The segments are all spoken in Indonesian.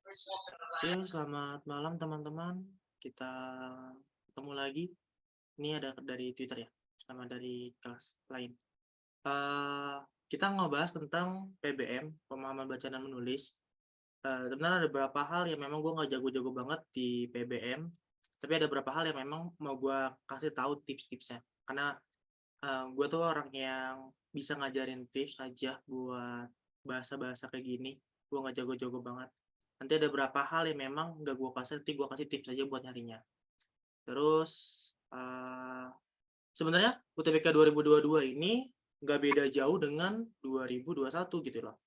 Oke, selamat malam teman-teman. Kita ketemu lagi. Ini ada dari Twitter ya, sama dari kelas lain. Kita ngebahas tentang PBM, pemahaman baca dan menulis. Sebenarnya ada beberapa hal yang memang gue nggak jago-jago banget di PBM, tapi ada beberapa hal yang memang mau gue kasih tahu tips-tipsnya. Karena gue tuh orang yang bisa ngajarin tips aja buat bahasa-bahasa kayak gini. Gue nggak jago-jago banget. Nanti ada beberapa hal yang memang nggak gue kasih, nanti gue kasih tips aja buat nyarinya. Terus, sebenarnya UTBK 2022 ini nggak beda jauh dengan 2021 gitu loh.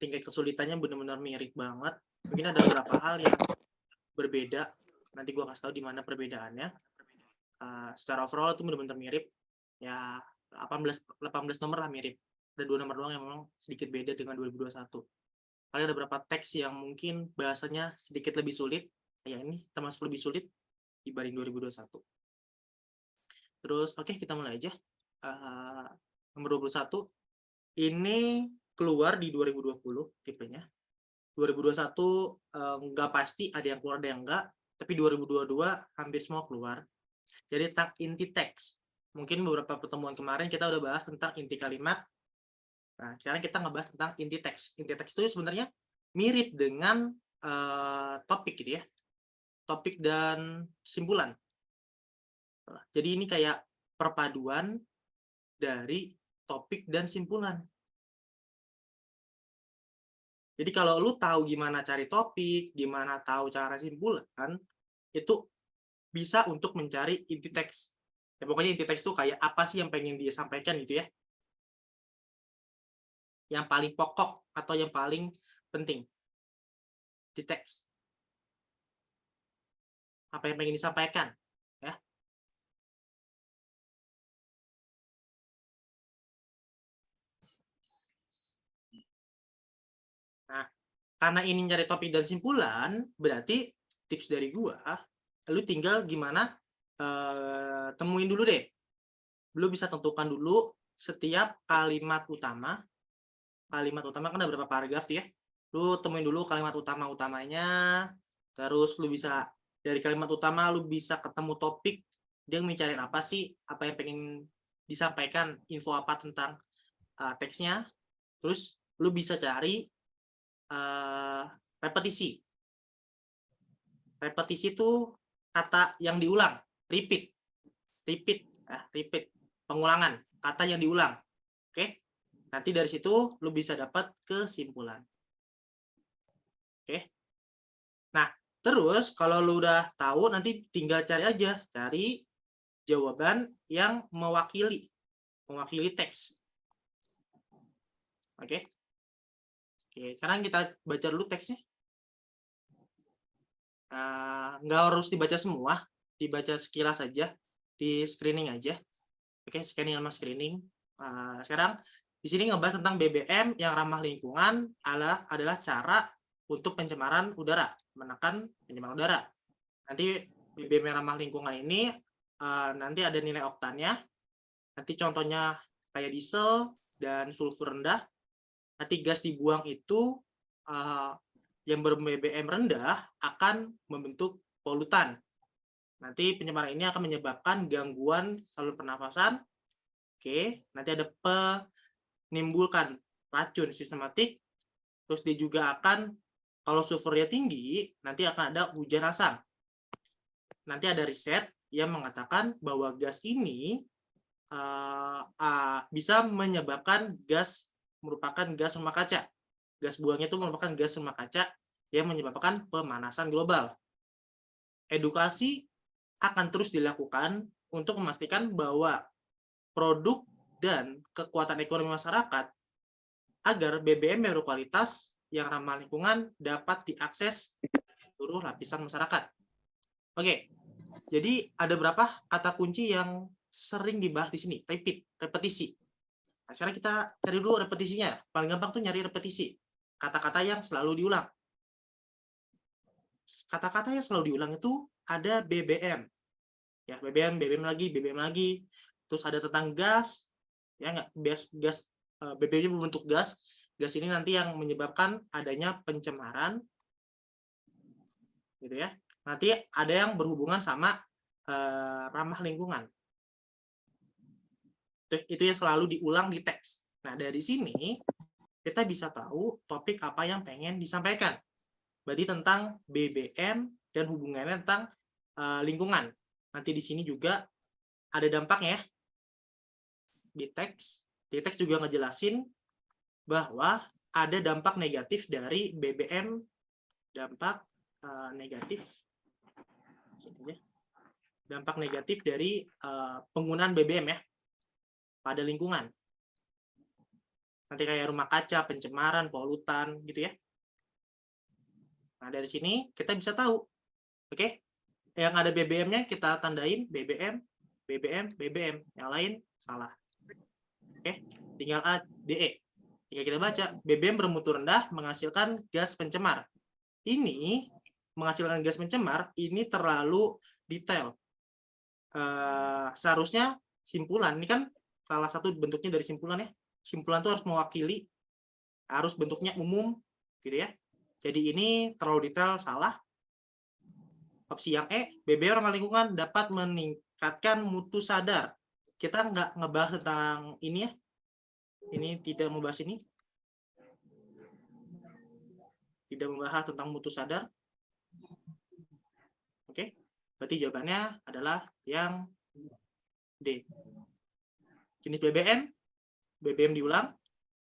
Tingkat kesulitannya benar-benar mirip banget. Mungkin ada beberapa hal yang berbeda. Nanti gue kasih tahu di mana perbedaannya. Secara overall itu benar-benar mirip. Ya 18 nomor lah mirip. Ada 2 nomor doang yang memang sedikit beda dengan 2021. Kali ada beberapa teks yang mungkin bahasanya sedikit lebih sulit. Ya ini termasuk lebih sulit dibanding 2021. Terus oke, kita mulai aja. Nomor 21 ini keluar di 2020 tipenya. 2021 nggak pasti, ada yang keluar ada yang enggak, tapi 2022 hampir semua keluar. Jadi tentang inti teks. Mungkin beberapa pertemuan kemarin kita udah bahas tentang inti kalimat. Nah, sekarang kita ngebahas tentang inti teks. Inti teks itu sebenarnya mirip dengan topik gitu ya. Topik dan simpulan. Jadi ini kayak perpaduan dari topik dan simpulan. Jadi kalau lu tahu gimana cari topik, gimana tahu cara simpulan, itu bisa untuk mencari inti teks. Ya, pokoknya inti teks itu kayak apa sih yang pengen dia sampaikan gitu ya. Yang paling pokok atau yang paling penting di teks. Apa yang pengen disampaikan, ya. Nah, karena ini cari topik dan simpulan, berarti tips dari gua, lu tinggal gimana temuin dulu deh. Lu bisa tentukan dulu setiap kalimat utama. Kalimat utama kan ada berapa paragraf ya. Lu temuin dulu kalimat utama-utamanya, terus lu bisa dari kalimat utama lu bisa ketemu topik, dia ngecariin apa sih, apa yang pengen disampaikan, info apa tentang teksnya. Terus lu bisa cari repetisi. Repetisi itu kata yang diulang, repeat, repeat, pengulangan, kata yang diulang. Oke, nanti dari situ lu bisa dapat kesimpulan. Oke, nah terus kalau lu udah tahu, nanti tinggal cari jawaban yang mewakili teks. Oke, sekarang kita baca dulu teksnya. Nggak harus dibaca semua, dibaca sekilas aja, di screening aja. Oke, scanning sama screening. Sekarang di sini ngebahas tentang BBM yang ramah lingkungan adalah cara untuk pencemaran udara, menekan pencemaran udara. Nanti BBM yang ramah lingkungan ini nanti ada nilai oktannya. Nanti contohnya kayak diesel dan sulfur rendah. Nanti gas dibuang itu yang ber-BBM rendah akan membentuk polutan. Nanti pencemaran ini akan menyebabkan gangguan saluran pernafasan. Oke, nanti ada menimbulkan racun sistematik. Terus dia juga akan, kalau sulfurnya tinggi, nanti akan ada hujan asam. Nanti ada riset yang mengatakan bahwa gas ini bisa menyebabkan merupakan gas rumah kaca. Gas buangnya itu merupakan gas rumah kaca yang menyebabkan pemanasan global. Edukasi akan terus dilakukan untuk memastikan bahwa produk dan kekuatan ekonomi masyarakat agar BBM yang berkualitas yang ramah lingkungan dapat diakses seluruh lapisan masyarakat. Oke, jadi ada berapa kata kunci yang sering dibahas di sini? Repetisi. Nah, sekarang kita cari dulu repetisinya. Paling gampang tuh nyari repetisi. Kata-kata yang selalu diulang. Kata-kata yang selalu diulang itu ada BBM. Ya, BBM lagi. Terus ada tentang gas. Ya, nggak gas BBM-nya berbentuk gas. gas ini nanti yang menyebabkan adanya pencemaran, gitu ya. Nanti ada yang berhubungan sama ramah lingkungan. Itu yang selalu diulang di teks. Nah, dari sini kita bisa tahu topik apa yang pengen disampaikan. Berarti tentang BBM dan hubungannya tentang lingkungan. Nanti di sini juga ada dampaknya ya. Di teks juga ngejelasin bahwa ada dampak negatif dari BBM, dampak negatif, dampak negatif dari penggunaan BBM ya pada lingkungan. Nanti kayak rumah kaca, pencemaran, polutan, gitu ya. Nah, dari sini kita bisa tahu, oke? Yang ada BBM-nya kita tandain BBM, BBM, BBM. Yang lain salah. Oke, tinggal A, D, E. Jika kita baca, BBM bermutu rendah menghasilkan gas pencemar. Ini menghasilkan gas pencemar, ini terlalu detail. Seharusnya simpulan, ini kan salah satu bentuknya dari simpulan ya. Simpulan itu harus mewakili, harus bentuknya umum, gitu ya. Jadi ini terlalu detail, salah. Opsi yang E, BBM ramah lingkungan dapat meningkatkan mutu sadar. Kita nggak ngebahas tentang ini ya. Ini tidak membahas ini. Tidak membahas tentang mutu sadar. Oke, berarti jawabannya adalah yang D. Jenis BBM, BBM diulang,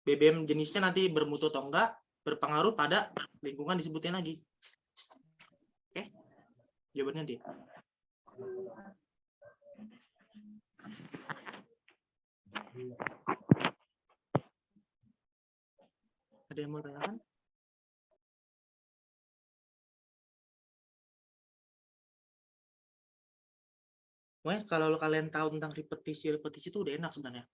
BBM jenisnya nanti bermutu atau enggak, berpengaruh pada lingkungan disebutin lagi. Oke, jawabannya D. Ada yang mau tanyakan? Pokoknya kalau kalian tahu tentang repetisi itu udah enak sebenarnya.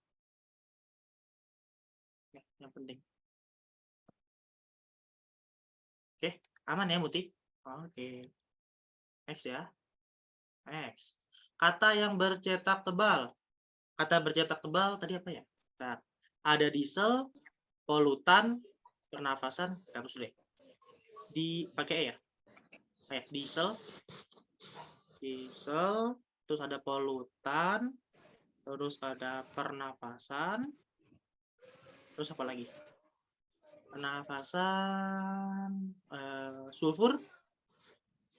Ya, yang penting. Oke, aman ya Muti? Oke. Next ya. Next. Kata yang bercetak tebal. Kata bercetak tebal tadi apa ya? Nah, ada diesel, polutan, pernafasan, harus deh. Dipakai ya? Diesel, terus ada polutan, terus ada pernapasan, terus apa lagi? Pernapasan, sulfur,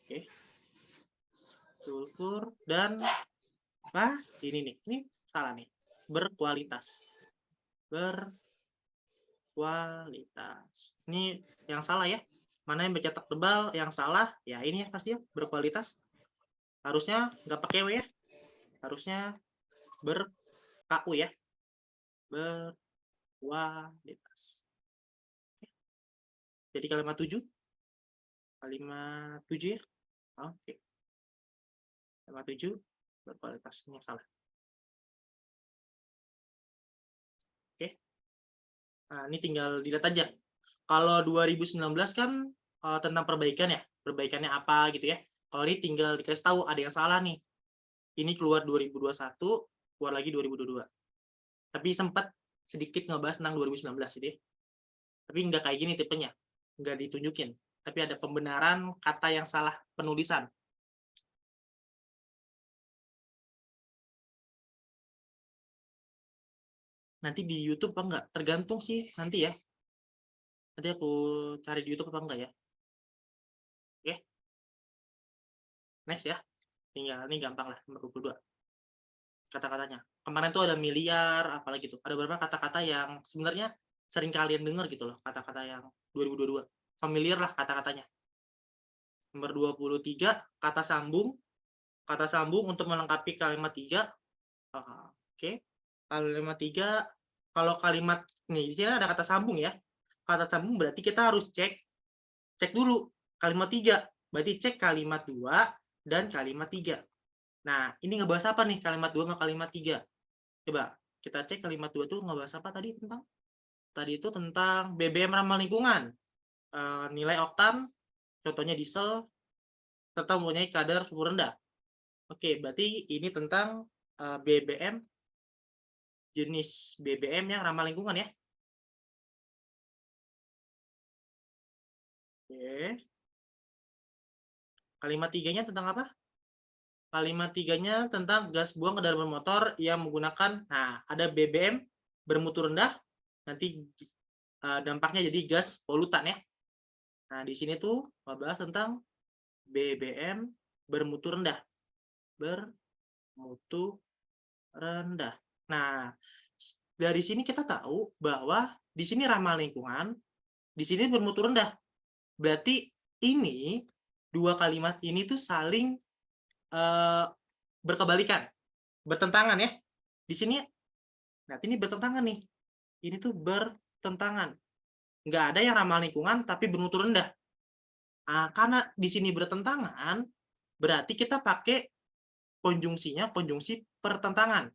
oke, sulfur dan ini salah nih, berkualitas. Ini yang salah ya. Mana yang bercetak tebal, yang salah ya ini ya pasti ya, berkualitas. Harusnya nggak pakai W ya, harusnya ber-KU ya, berkualitas. Jadi kalimat 7 ya. Oke. Kalimat 7 berkualitas, ini yang salah. Oke. Nah, ini tinggal dilihat aja. Kalau 2019 kan tentang perbaikan ya, perbaikannya apa gitu ya. Kalau ini tinggal dikasih tahu ada yang salah nih. Ini keluar 2021, keluar lagi 2022. Tapi sempat sedikit ngebahas tentang 2019 gitu ya. Tapi nggak kayak gini tipenya, nggak ditunjukin. Tapi ada pembenaran kata yang salah penulisan. Nanti di YouTube apa enggak? Tergantung sih nanti ya. Nanti aku cari di YouTube apa enggak ya. Oke. Next ya. Tinggal ini gampang lah, nomor 22. Kata-katanya. Kemarin tuh ada miliar, apalagi tuh. Ada beberapa kata-kata yang sebenarnya sering kalian dengar gitu loh, kata-kata yang 2022. Familiar lah kata-katanya. Nomor 23, kata sambung. Kata sambung untuk melengkapi kalimat 3. Oke. Kalimat 3, kalau kalimat nih di sini ada kata sambung ya. Kata sambung berarti kita harus cek dulu kalimat 3. Berarti cek kalimat 2 dan kalimat 3. Nah, ini ngebahas apa nih kalimat 2 sama kalimat 3? Coba kita cek kalimat 2 itu ngebahas apa tadi tentang? Tadi itu tentang BBM ramah lingkungan. Nilai oktan, contohnya diesel, serta mempunyai kadar sulfur rendah. Oke, berarti ini tentang BBM, jenis BBM yang ramah lingkungan ya. Oke. Kalimat 3-nya tentang apa? Kalimat 3-nya tentang gas buang kendaraan bermotor yang menggunakan, nah, ada BBM bermutu rendah, nanti dampaknya jadi gas polutan ya. Nah, di sini tuh membahas tentang BBM bermutu rendah. Bermutu rendah. Nah, dari sini kita tahu bahwa di sini ramah lingkungan, di sini bermutu rendah. Berarti ini dua kalimat ini tuh saling berkebalikan, bertentangan ya. Di sini, nah ini bertentangan nih. Ini tuh bertentangan. Nggak ada yang ramah lingkungan tapi bermutu rendah. Nah, karena di sini bertentangan, berarti kita pakai konjungsinya, konjungsi pertentangan.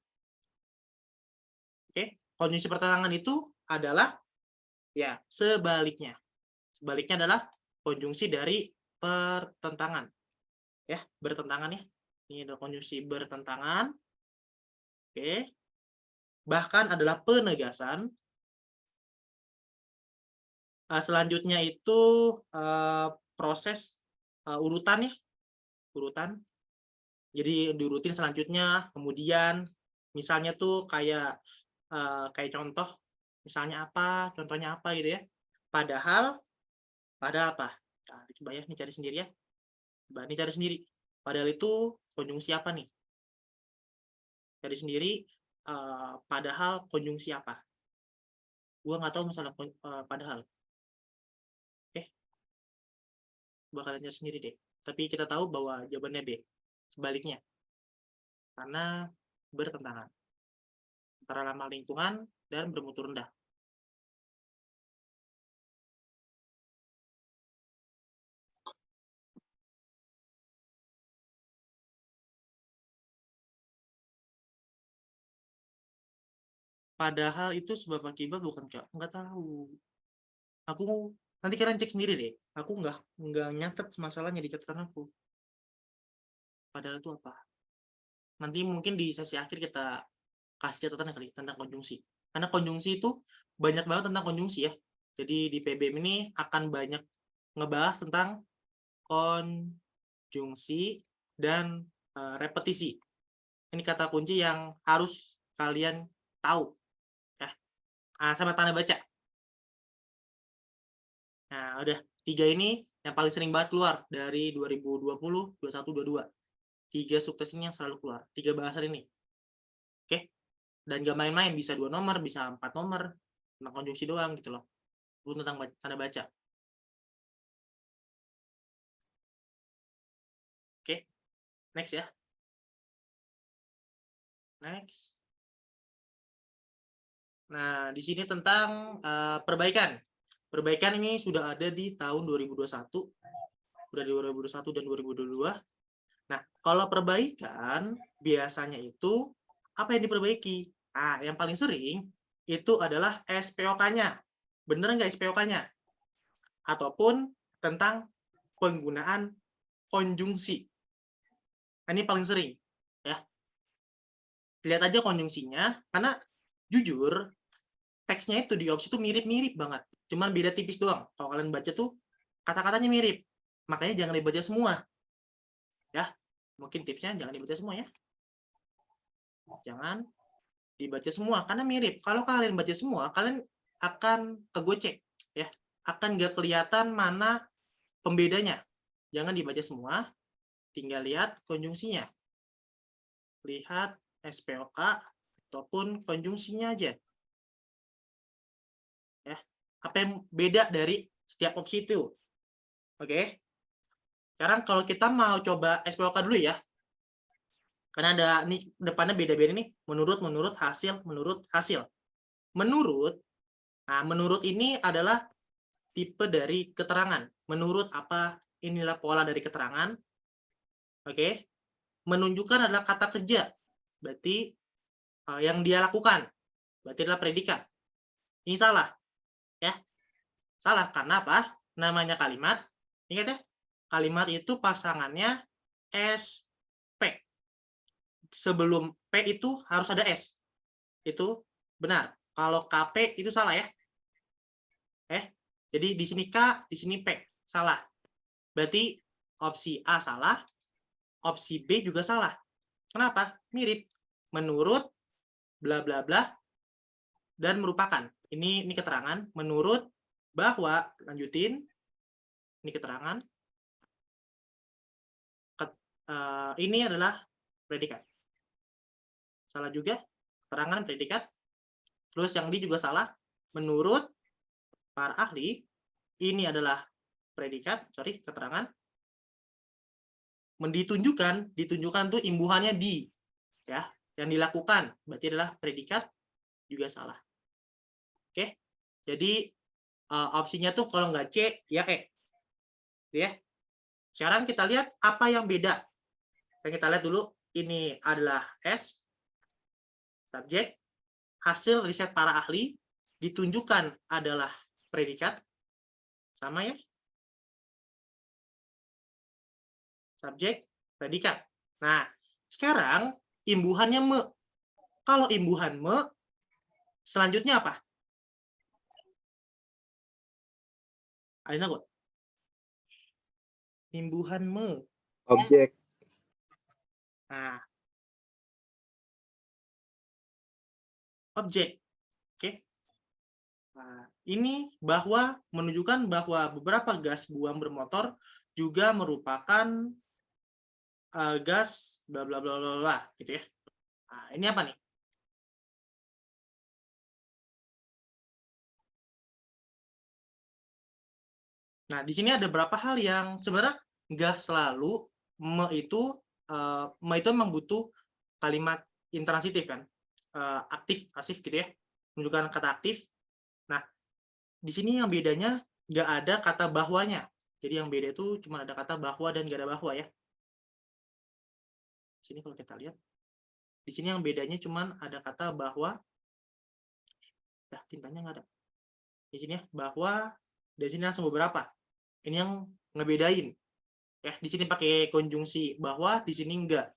Oke, konjungsi pertentangan itu adalah ya sebaliknya. Sebaliknya adalah konjungsi dari pertentangan. Ya, bertentangan ya. Ini adalah konjungsi bertentangan. Oke. Bahkan adalah penegasan. Selanjutnya itu proses urutan ya. Urutan. Jadi diurutin selanjutnya, kemudian misalnya tuh kayak contoh, misalnya apa, contohnya apa gitu ya. Padahal, pada apa? Nah, coba ya, ini cari sendiri ya. Coba ini cari sendiri. Padahal itu konjungsi apa nih? Cari sendiri, padahal konjungsi apa? Gua nggak tahu masalah padahal. Oke, coba kalian cari sendiri deh. Tapi kita tahu bahwa jawabannya B. Sebaliknya. Karena bertentangan antara ramah lingkungan dan bermutu rendah. Padahal itu sebab akibat bukan, Kak? Nggak tahu. Aku nanti kalian cek sendiri deh. Aku nggak nyatet masalahnya di catatan aku. Padahal itu apa? Nanti mungkin di sesi akhir kita kasih catatan kali tentang konjungsi. Karena konjungsi itu banyak banget tentang konjungsi ya. Jadi di PBM ini akan banyak ngebahas tentang konjungsi dan repetisi. Ini kata kunci yang harus kalian tahu ya. Sama tanda baca. Nah, udah 3 ini yang paling sering banget keluar dari 2020, 21, 22. 3 sukses ini yang selalu keluar. 3 bahasan ini. Oke? Dan gak main-main, bisa 2 nomor, bisa 4 nomor. Tentang konjungsi doang gitu loh. Belum tentang tanda baca. Oke? Next ya. Next. Nah, di sini tentang perbaikan. Perbaikan ini sudah ada di tahun 2021. Sudah di 2021 dan 2022. Nah, kalau perbaikan biasanya itu apa yang diperbaiki? Yang paling sering itu adalah SPOK-nya. Bener nggak SPOK-nya? Ataupun tentang penggunaan konjungsi. Ini paling sering. Ya. Lihat aja konjungsinya, karena jujur, teksnya itu di opsi itu mirip-mirip banget. Cuman beda tipis doang. Kalau kalian baca tuh, kata-katanya mirip. Makanya jangan dibaca semua. Ya, mungkin tipsnya jangan dibaca semua ya. Jangan dibaca semua karena mirip. Kalau kalian baca semua, kalian akan kegocek ya. Akan nggak kelihatan mana pembedanya. Jangan dibaca semua, tinggal lihat konjungsinya. Lihat SPOK ataupun konjungsinya aja. Ya. Apa yang beda dari setiap opsi itu? Oke. Sekarang kalau kita mau coba SPOK dulu ya. Karena ada nih depannya beda-beda nih. Menurut, hasil, menurut, hasil. Menurut ini adalah tipe dari keterangan. Menurut apa, inilah pola dari keterangan. Oke. Menunjukkan adalah kata kerja. Berarti yang dia lakukan. Berarti adalah predikat. Ini salah. Ya. Salah karena apa? Namanya kalimat. Ingat ya? Kalimat itu pasangannya S, P. Sebelum P itu harus ada S. Itu benar. Kalau KP itu salah ya. Jadi di sini K, di sini P. salah. Berarti opsi A salah, opsi B juga salah. Kenapa? Mirip. Menurut bla bla bla dan merupakan. Ini keterangan. Menurut bahwa, lanjutin. Ini keterangan. Ini adalah predikat. Salah juga. Keterangan predikat. Terus yang D juga salah. Menurut para ahli, ini adalah predikat, keterangan. Ditunjukkan tuh imbuhannya di, ya, yang dilakukan, berarti adalah predikat, juga salah. Oke, jadi opsinya tuh kalau nggak C, ya E. Ya. Sekarang kita lihat apa yang beda. Kita lihat dulu, ini adalah S, subjek, hasil riset para ahli, ditunjukkan adalah predikat, sama ya, subjek, predikat. Nah, sekarang imbuhannya me. Kalau imbuhan me, selanjutnya apa? Ada nggak? Imbuhan me. Objek. Nah, objek. Oke. Nah, ini menunjukkan bahwa beberapa gas buang bermotor juga merupakan gas bla bla bla bla bla, gitu ya. Nah, ini apa nih? Nah, di sini ada beberapa hal yang sebenarnya nggak selalu me itu memang butuh kalimat intransitif kan, aktif, pasif gitu ya, menunjukkan kata aktif. Nah, di sini yang bedanya nggak ada kata bahwanya. Jadi yang beda itu cuma ada kata bahwa dan nggak ada bahwa ya. Di sini kalau kita lihat, di sini yang bedanya cuma ada kata bahwa. Ya, tintanya nggak ada. Di sini ya, bahwa, di sini langsung beberapa. Ini yang ngebedain. Ya, di sini pakai konjungsi bahwa, di sini enggak.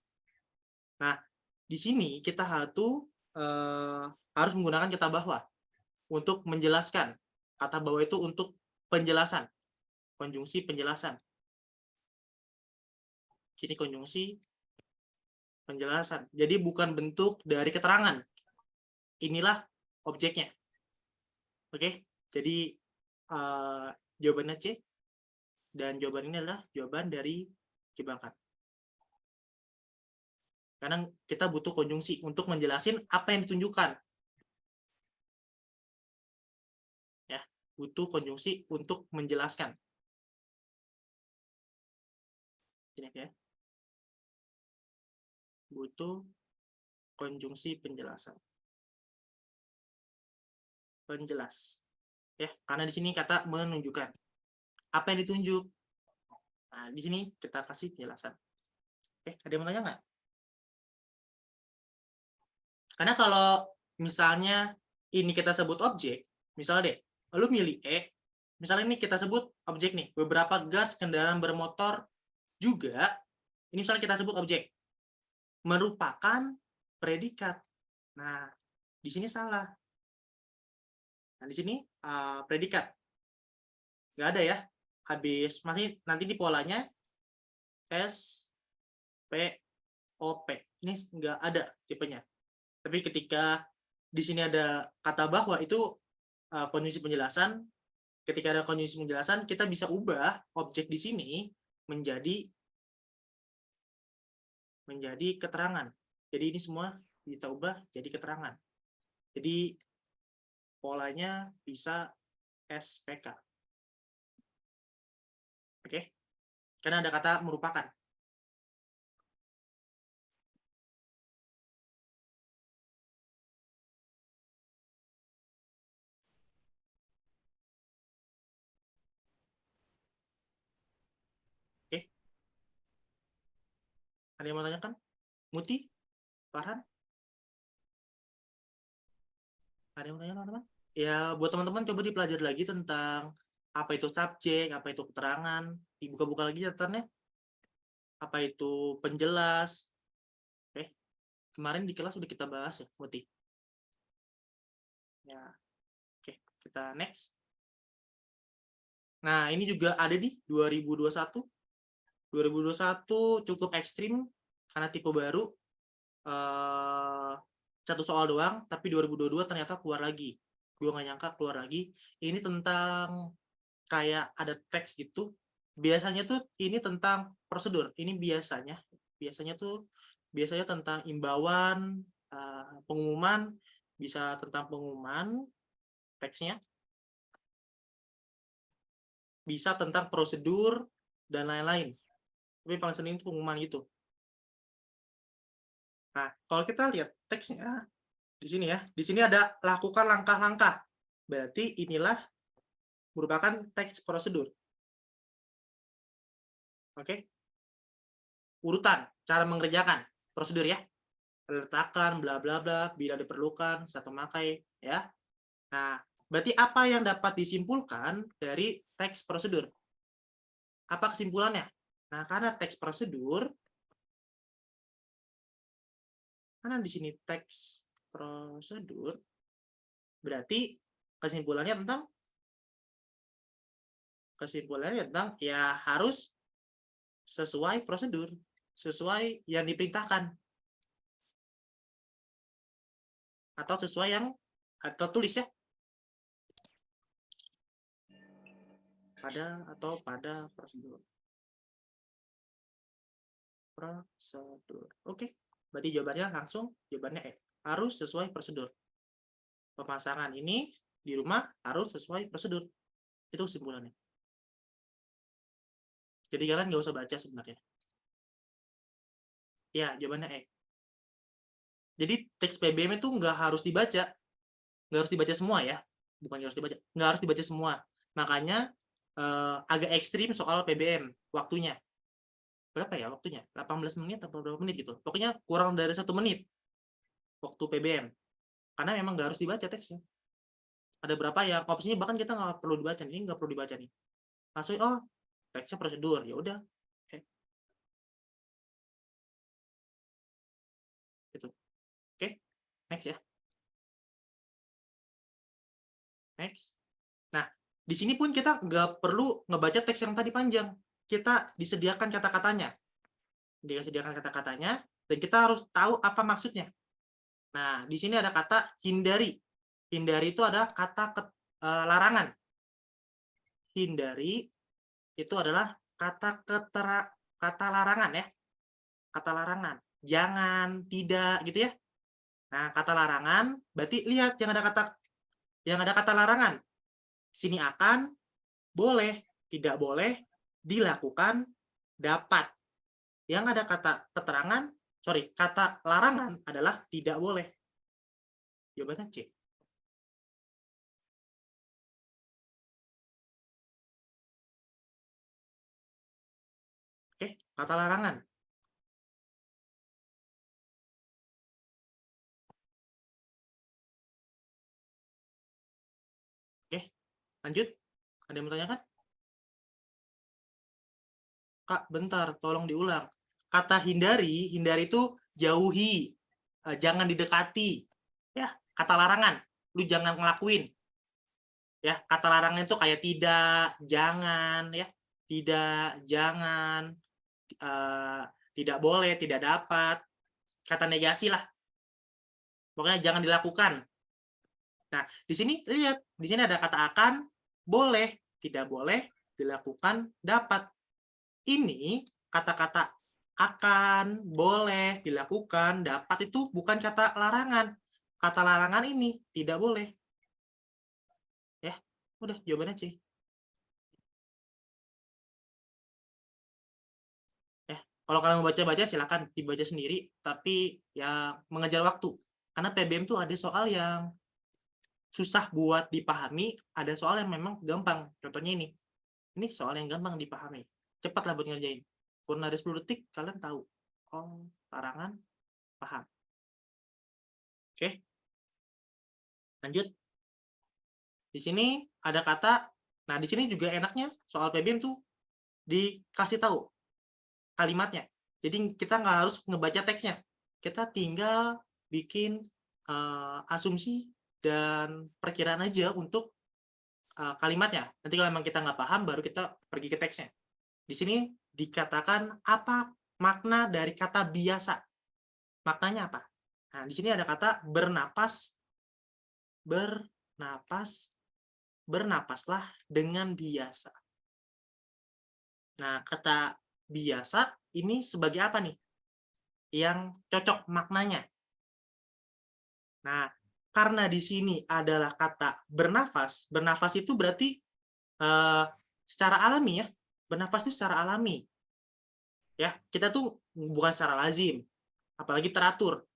Nah, di sini kita harus menggunakan kata bahwa untuk menjelaskan. Kata bahwa itu untuk penjelasan. Konjungsi penjelasan. Sini konjungsi penjelasan. Jadi bukan bentuk dari keterangan. Inilah objeknya. Oke, jadi jawabannya C. Dan jawaban ini adalah jawaban dari jebakan. Karena kita butuh konjungsi untuk menjelasin apa yang ditunjukkan. Ya, butuh konjungsi untuk menjelaskan. Ini ya. Butuh konjungsi penjelasan. Penjelas. Ya, karena di sini kata menunjukkan. Apa yang ditunjuk? Nah, di sini kita kasih penjelasan. Oke, ada yang mau tanya nggak? Karena kalau misalnya ini kita sebut objek, misalnya deh, lu milih E, misalnya ini kita sebut objek nih, beberapa gas kendaraan bermotor juga, ini misalnya kita sebut objek, merupakan predikat. Nah, di sini salah. Nah, di sini predikat. Nggak ada ya, habis, masih nanti di polanya S, P, O, P. Ini nggak ada tipenya. Tapi ketika di sini ada kata bahwa itu konjungsi penjelasan, ketika ada konjungsi penjelasan, kita bisa ubah objek di sini menjadi keterangan. Jadi ini semua kita ubah jadi keterangan. Jadi polanya bisa SPK. Oke? Karena ada kata merupakan. Oke? Ada yang mau tanyakan? Muti? Farhan? Ada yang mau tanya teman-teman? Ya, buat teman-teman coba dipelajari lagi tentang apa itu subjek, apa itu keterangan, dibuka-buka lagi catatannya. Apa itu penjelas. Oke. Kemarin di kelas sudah kita bahas ya, Muti. Ya. Oke, kita next. Nah, ini juga ada di 2021. 2021 cukup ekstrim karena tipe baru. Satu soal doang, tapi 2022 ternyata keluar lagi. Gue nggak nyangka keluar lagi. Ini tentang kayak ada teks gitu. Biasanya tuh ini tentang prosedur. Ini biasanya tentang imbauan, pengumuman, bisa tentang pengumuman teksnya, bisa tentang prosedur dan lain-lain. Tapi paling sering itu pengumuman gitu. Nah, kalau kita lihat teksnya di sini ya, di sini ada lakukan langkah-langkah. Berarti inilah merupakan teks prosedur. Oke? Urutan cara mengerjakan prosedur ya. Letakkan bla bla bla bila diperlukan saat memakai ya. Nah, berarti apa yang dapat disimpulkan dari teks prosedur? Apa kesimpulannya? Nah, karena teks prosedur, karena di sini teks prosedur, berarti kesimpulannya tentang ya harus sesuai prosedur, sesuai yang diperintahkan, atau sesuai yang atau tulis ya, pada prosedur. Oke, berarti jawabannya harus sesuai prosedur. Pemasangan ini di rumah harus sesuai prosedur. Itu kesimpulannya. Jadi kalian nggak usah baca sebenarnya. Ya, jawabannya E. Jadi teks PBM itu nggak harus dibaca. Nggak harus dibaca semua ya. Bukan nggak harus dibaca. Nggak harus dibaca semua. Makanya agak ekstrim soal PBM waktunya. Berapa ya waktunya? 18 menit atau berapa menit gitu. Pokoknya kurang dari 1 menit waktu PBM. Karena memang nggak harus dibaca teksnya. Ada berapa ya opsinya, bahkan kita nggak perlu dibaca. Ini nggak perlu dibaca nih. Langsung, oh, teksnya prosedur. Ya udah. Oke. Gitu. Oke. Next ya. Next. Nah, di sini pun kita nggak perlu ngebaca teks yang tadi panjang. Kita disediakan kata-katanya. Disediakan kata-katanya, dan kita harus tahu apa maksudnya. Nah, di sini ada kata hindari. Hindari itu ada kata larangan. Hindari itu adalah kata larangan ya. Kata larangan. Jangan, tidak, gitu ya. Nah, kata larangan, berarti lihat yang ada kata larangan. Sini akan, boleh, tidak boleh, dilakukan, dapat. Yang ada kata larangan adalah tidak boleh. Jawabannya C. Oke, kata larangan. Oke, lanjut. Ada yang mau tanyakan? Kak, bentar, tolong diulang. Kata hindari itu jauhi, jangan didekati. Ya, kata larangan, lu jangan ngelakuin. Ya, kata larangan itu kayak tidak, jangan, ya. Tidak, jangan, tidak boleh, tidak dapat. Kata negasi lah. Pokoknya jangan dilakukan. Nah, di sini lihat, di sini ada kata akan, boleh, tidak boleh, dilakukan, dapat. Ini kata-kata akan, boleh, dilakukan, dapat itu bukan kata larangan. Kata larangan ini tidak boleh. Ya, udah jawabannya C. Ya, kalau kalian mau baca-baca silakan dibaca sendiri, tapi ya mengejar waktu. Karena PBM tuh ada soal yang susah buat dipahami, ada soal yang memang gampang. Contohnya ini. Ini soal yang gampang dipahami. Cepatlah buat ngerjain. Kurang dari 10 detik kalian tahu. Oh, larangan, paham. Oke. Lanjut. Di sini ada kata, nah di sini juga enaknya soal PBM tuh dikasih tahu kalimatnya. Jadi kita nggak harus ngebaca teksnya. Kita tinggal bikin asumsi dan perkiraan aja untuk kalimatnya. Nanti kalau memang kita nggak paham, baru kita pergi ke teksnya. Di sini dikatakan apa makna dari kata biasa. Maknanya apa? Nah, di sini ada kata bernapas, bernapaslah dengan biasa. Nah, kata biasa ini sebagai apa nih? Yang cocok maknanya. Nah, karena di sini adalah kata bernafas, bernafas itu berarti secara alami ya, bernafas itu secara alami. Ya, kita tuh bukan secara lazim, apalagi teratur.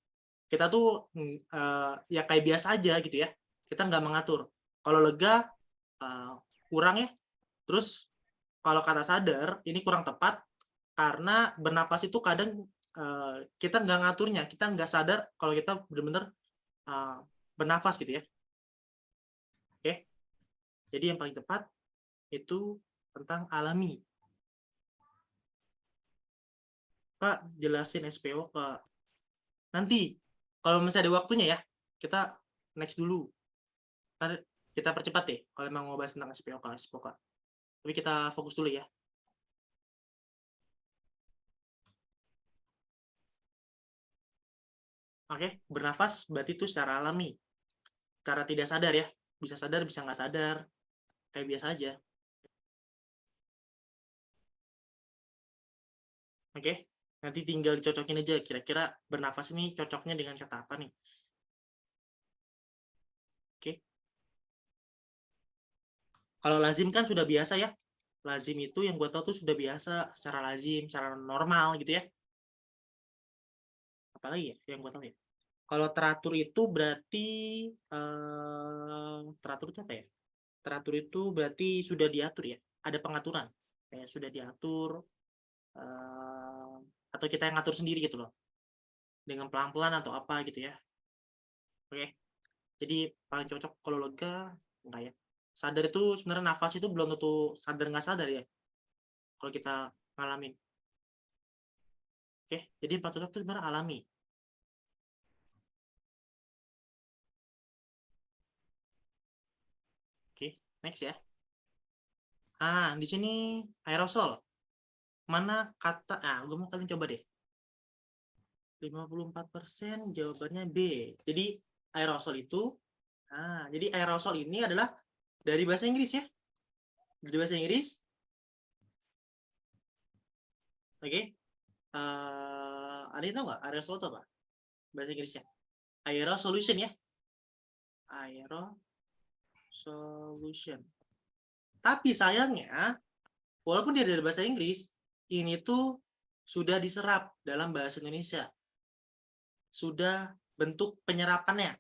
Kita tuh ya kayak biasa aja gitu ya. Kita nggak mengatur. Kalau lega kurang ya. Terus kalau kata sadar ini kurang tepat karena bernapas itu kadang kita nggak ngaturnya, kita nggak sadar kalau kita benar-benar bernafas gitu ya. Oke. Jadi yang paling tepat itu tentang alami. Kak, jelasin SPO ke nanti. Kalau misalnya ada waktunya ya, kita next dulu. Ntar kita percepat deh kalau memang mau bahas tentang SPO ke SPO. Tapi kita fokus dulu ya. Oke, bernafas berarti itu secara alami. Cara tidak sadar ya. Bisa sadar, bisa nggak sadar. Kayak biasa aja. Oke, nanti tinggal dicocokin aja. Kira-kira bernafas ini cocoknya dengan kata apa nih? Oke. Kalau lazim kan sudah biasa ya. Lazim itu yang gue tahu tuh sudah biasa. Secara lazim, secara normal gitu ya. Apalagi ya yang gue tahu ya. Kalau teratur itu berarti teratur itu apa ya? Teratur itu berarti sudah diatur ya. Ada pengaturan. Kayak sudah diatur atau kita yang ngatur sendiri gitu loh. Dengan pelan-pelan atau apa gitu ya. Oke. Jadi paling cocok kalau lega enggak ya. Sadar itu sebenarnya nafas itu belum tentu sadar nggak sadar ya. Kalau kita ngalamin. Oke. Jadi paling cocok itu sebenarnya alami. Oke. Next ya. Di sini aerosol. Mana kata, gue mau kalian coba deh. 54% jawabannya B. Jadi aerosol itu, jadi aerosol ini adalah dari bahasa Inggris ya. Dari bahasa Inggris. Oke. Ada yang tahu nggak aerosol itu apa? Bahasa Inggrisnya. Aerosolution ya. Aerosolution. Tapi sayangnya, walaupun dia dari bahasa Inggris, ini tuh sudah diserap dalam bahasa Indonesia. Sudah bentuk penyerapannya.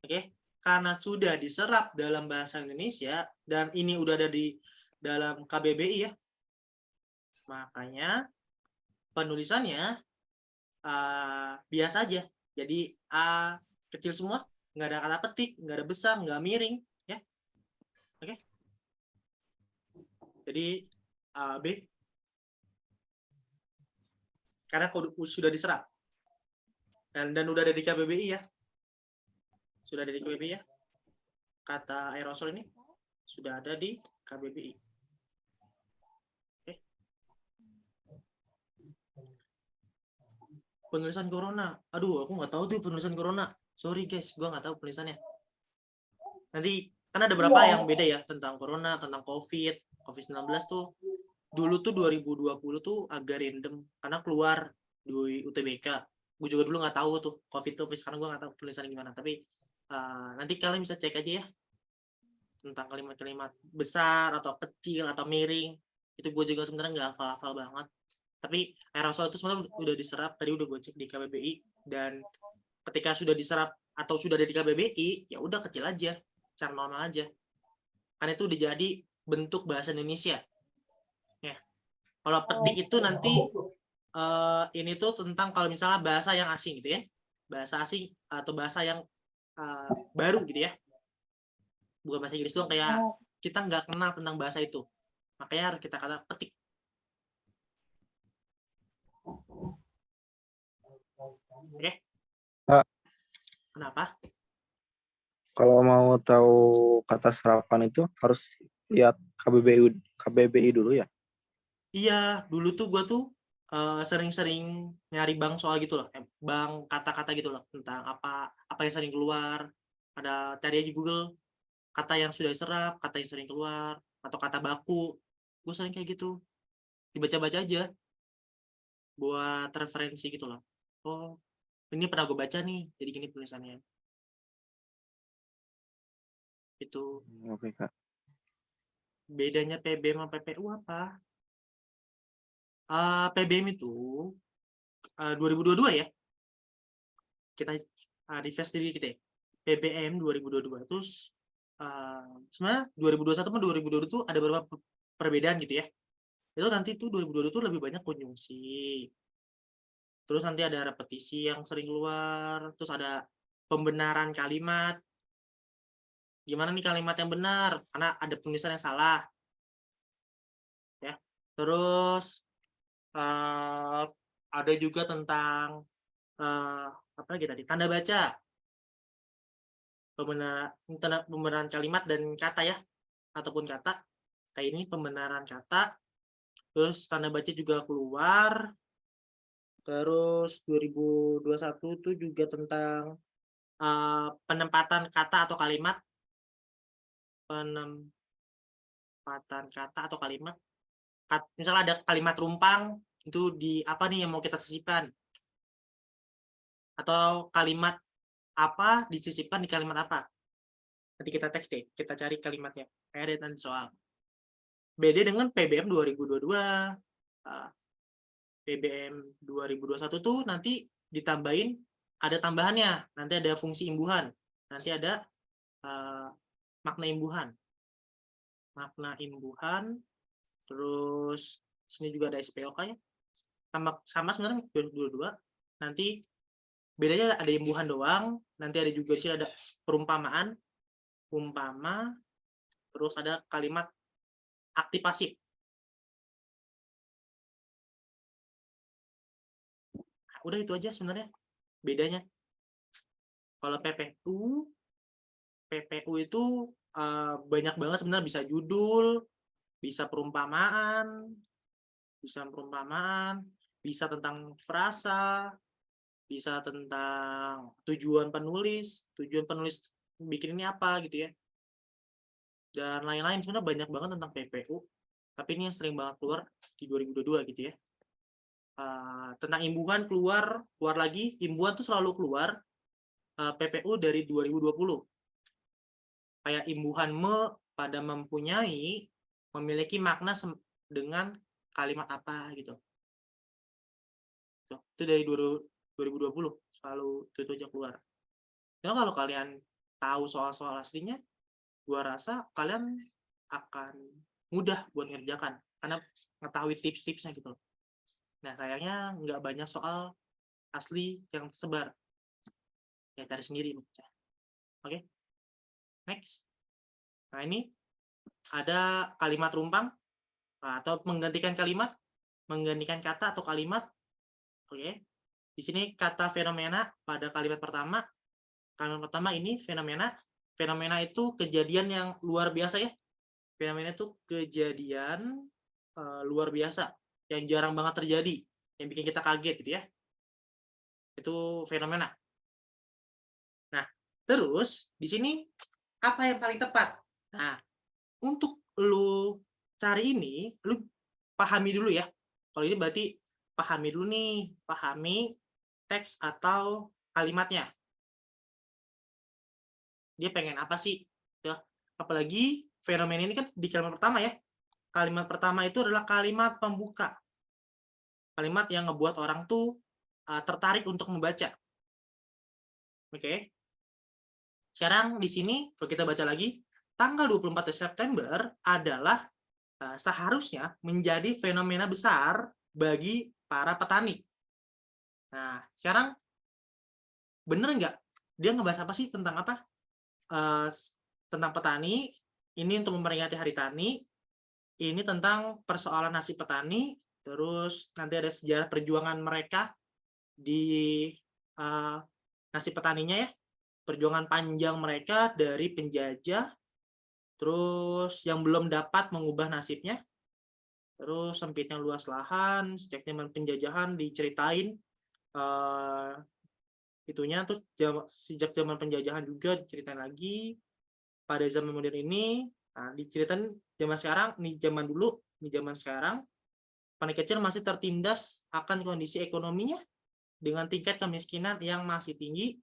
Oke, karena sudah diserap dalam bahasa Indonesia dan ini udah ada di dalam KBBI ya, makanya penulisannya biasa aja. Jadi A kecil semua, nggak ada kata petik, nggak ada besar, nggak miring ya. Oke, jadi B karena sudah diserap dan udah ada di KBBI ya, sudah ada di KBBI ya. Kata aerosol ini sudah ada di KBBI. Oke. Penulisan corona. Aduh, aku nggak tahu tuh penulisan corona. Sorry guys, gue nggak tahu penulisannya. Nanti kan ada beberapa yang beda ya tentang corona, tentang COVID-19 tuh. Dulu tuh 2020 tuh agak random karena keluar di UTBK. Gue juga dulu nggak tahu tuh COVID tuh, sekarang gue nggak tahu penulisannya gimana. Tapi nanti kalian bisa cek aja ya tentang kalimat-kalimat besar atau kecil atau miring. Itu gue juga sebenarnya nggak hafal-hafal banget. Tapi aerosol itu sebenarnya udah diserap, tadi udah gue cek di KBBI, dan ketika sudah diserap atau sudah ada di KBBI, ya udah kecil aja, cara normal aja. Karena itu udah jadi bentuk bahasa Indonesia. Ya. Kalau pedik itu nanti ini tuh tentang kalau misalnya bahasa yang asing gitu ya. Bahasa asing atau bahasa yang baru gitu ya. Bukan bahasa Inggris doang, kayak kita nggak kenal tentang bahasa itu. Makanya harus kita kata petik. Oke? Pak. Kenapa? Kalau mau tahu kata serapan itu harus lihat KBBI dulu ya. Iya, dulu tuh gue tuh sering-sering nyari bank soal gitu loh, bank kata-kata gitu loh, tentang apa yang sering keluar. Ada cari aja di Google kata yang sudah diserap, kata yang sering keluar, atau kata baku. Gue sering kayak gitu, dibaca-baca aja buat referensi gitu loh. Oh, ini pernah gue baca nih, jadi gini tulisannya. Itu Oke Kak. bedanya PBM sama PPU apa? PBM itu 2022 ya. Kita refresh diri kita ya. PBM 2022 terus sebenarnya 2021 sama 2022 itu ada beberapa perbedaan gitu ya. Itu nanti tuh 2022 itu lebih banyak konjungsi. Terus nanti ada repetisi yang sering keluar, terus ada pembenaran kalimat. Gimana nih kalimat yang benar? Karena ada penulisan yang salah. Ya. Terus ada juga tentang apa lagi tadi? Tanda baca. Pembenaran kalimat dan kata ya, ataupun kata. Kayak ini pembenaran kata. Terus tanda baca juga keluar. Terus 2021 itu juga tentang penempatan kata atau kalimat. Penempatan kata atau kalimat. Misalnya ada kalimat rumpang, itu di apa nih yang mau kita sisipkan. Atau kalimat apa disisipkan di kalimat apa. Nanti kita teks deh, kita cari kalimatnya. Kayak ada nanti soal. Beda dengan PBM 2022. PBM 2021 tuh nanti ditambahin, ada tambahannya. Nanti ada fungsi imbuhan. Nanti ada makna imbuhan. Makna imbuhan. Terus sini juga ada SPOK ya. Sama sebenarnya 2022. Nanti bedanya ada imbuhan doang. Nanti ada juga di sini ada perumpamaan. Umpama. Terus ada kalimat aktif pasif. Nah, udah itu aja sebenarnya bedanya. Kalau PPU itu banyak banget sebenarnya, bisa judul, bisa perumpamaan, bisa tentang frasa, bisa tentang tujuan penulis bikin ini apa gitu ya, dan lain-lain. Sebenarnya banyak banget tentang PPU, tapi ini yang sering banget keluar di 2022 gitu ya. Tentang imbuhan keluar lagi, imbuhan tuh selalu keluar PPU dari 2020. Kayak imbuhan pada memiliki makna dengan kalimat apa gitu. Itu dari 2020 selalu itu aja keluar. Nah, kalau kalian tahu soal-soal aslinya, gua rasa kalian akan mudah buat ngerjakan karena mengetahui tips-tipsnya gitu. Nah, sayangnya nggak banyak soal asli yang tersebar. Ya, cari sendiri. Oke, next. Nah, ini ada kalimat rumpang atau menggantikan kata atau kalimat. Oke. Di sini kata fenomena pada kalimat pertama. Kalimat pertama ini fenomena. Fenomena itu kejadian yang luar biasa ya. Fenomena itu kejadian luar biasa yang jarang banget terjadi, yang bikin kita kaget gitu ya. Itu fenomena. Nah, terus di sini apa yang paling tepat? Nah, untuk lu cari ini, lu pahami dulu ya. Kalau ini berarti pahami dulu nih, pahami teks atau kalimatnya. Dia pengen apa sih? Ya, apalagi fenomena ini kan di kalimat pertama ya. Kalimat pertama itu adalah kalimat pembuka. Kalimat yang ngebuat orang tuh tertarik untuk membaca. Oke. Sekarang di sini kalau kita baca lagi, tanggal 24 September adalah seharusnya menjadi fenomena besar bagi para petani. Nah, sekarang bener nggak? Dia ngebahas apa sih tentang apa? Tentang petani. Ini untuk memperingati Hari Tani. Ini tentang persoalan nasib petani. Terus nanti ada sejarah perjuangan mereka di nasib petaninya ya. perjuangan panjang mereka dari penjajah, terus yang belum dapat mengubah nasibnya, terus sempitnya luas lahan, sejak zaman penjajahan diceritain itunya, terus sejak zaman penjajahan juga diceritain lagi pada zaman modern ini. Nah, diceritain zaman sekarang, nih zaman dulu, nih zaman sekarang, petani kecil masih tertindas akan kondisi ekonominya dengan tingkat kemiskinan yang masih tinggi,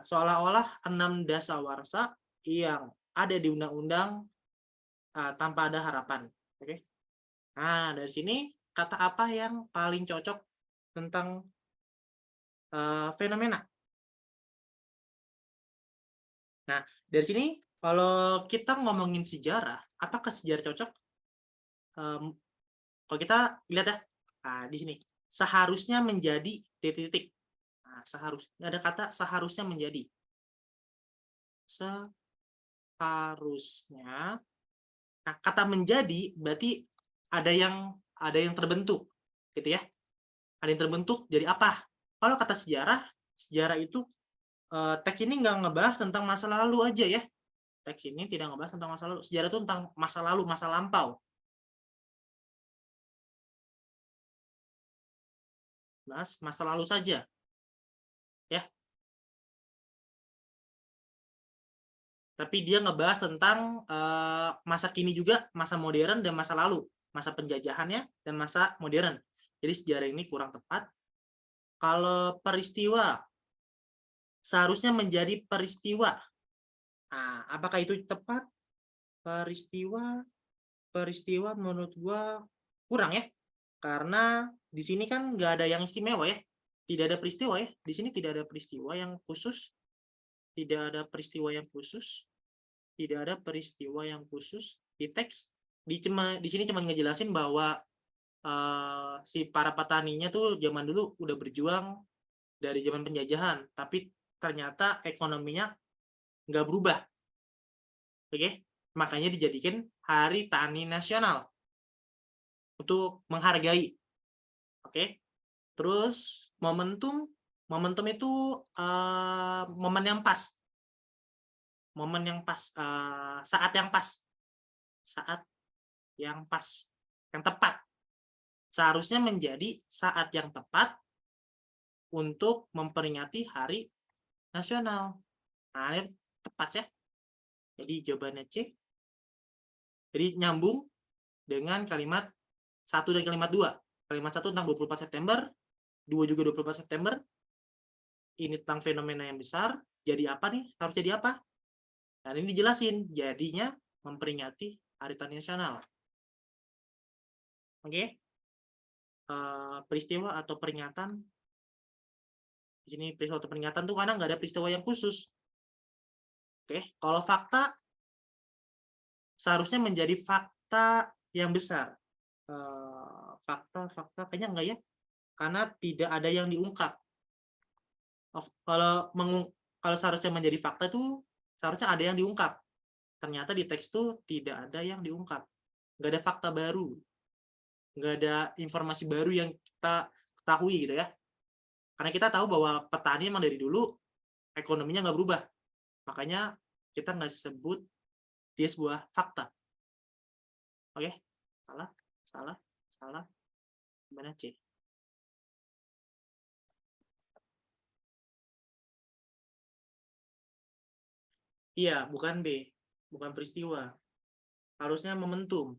seolah-olah 6 dasawarsa yang ada di undang-undang tanpa ada harapan. Oke. Nah, dari sini kata apa yang paling cocok tentang fenomena? Nah, dari sini kalau kita ngomongin sejarah, apakah sejarah cocok? Kalau kita lihat ya, di sini seharusnya menjadi titik-titik. Nah, seharusnya ada kata seharusnya menjadi. Seharusnya. Nah, kata menjadi berarti ada yang terbentuk, gitu ya. Ada yang terbentuk jadi apa? Kalau kata sejarah itu teks ini nggak ngebahas tentang masa lalu aja ya. Teks ini tidak ngebahas tentang masa lalu. Sejarah itu tentang masa lalu, masa lampau. Bahas masa lalu saja. Ya. Tapi dia ngebahas tentang masa kini juga, masa modern dan masa lalu, masa penjajahannya dan masa modern. Jadi sejarah ini kurang tepat. Kalau peristiwa seharusnya menjadi peristiwa. Nah, apakah itu tepat? Peristiwa menurut gua kurang ya. Karena di sini kan nggak ada yang istimewa ya. Tidak ada peristiwa ya. Di sini tidak ada peristiwa yang khusus. Tidak ada peristiwa yang khusus. Tidak ada peristiwa yang khusus di teks. Di sini cuma ngejelasin bahwa si para petaninya tuh zaman dulu udah berjuang dari zaman penjajahan, tapi ternyata ekonominya nggak berubah. Oke, makanya dijadikan Hari Tani Nasional untuk menghargai. Oke, terus momentum itu momen yang pas, saat yang pas, yang tepat. Seharusnya menjadi saat yang tepat untuk memperingati Hari Nasional. Nah, ini tepat ya. Jadi jawabannya C. Jadi nyambung dengan kalimat 1 dan kalimat 2. Kalimat 1 tentang 24 September, 2 juga 24 September. Ini tentang fenomena yang besar. Jadi apa nih? Harus jadi apa? Nah, ini dijelasin. Jadinya memperingati Hari Tani Nasional. Oke. Peristiwa atau peringatan. Di sini peristiwa atau peringatan tuh karena nggak ada peristiwa yang khusus. Oke. Kalau fakta, seharusnya menjadi fakta yang besar. Fakta kayaknya enggak ya, karena tidak ada yang diungkap. Kalau seharusnya menjadi fakta itu seharusnya ada yang diungkap. Ternyata di teks itu tidak ada yang diungkap, nggak ada fakta baru, nggak ada informasi baru yang kita ketahui gitu ya. Karena kita tahu bahwa petani emang dari dulu ekonominya nggak berubah, makanya kita nggak sebut dia sebuah fakta. Oke, salah. Gimana C? Iya, bukan B. Bukan peristiwa. Harusnya momentum.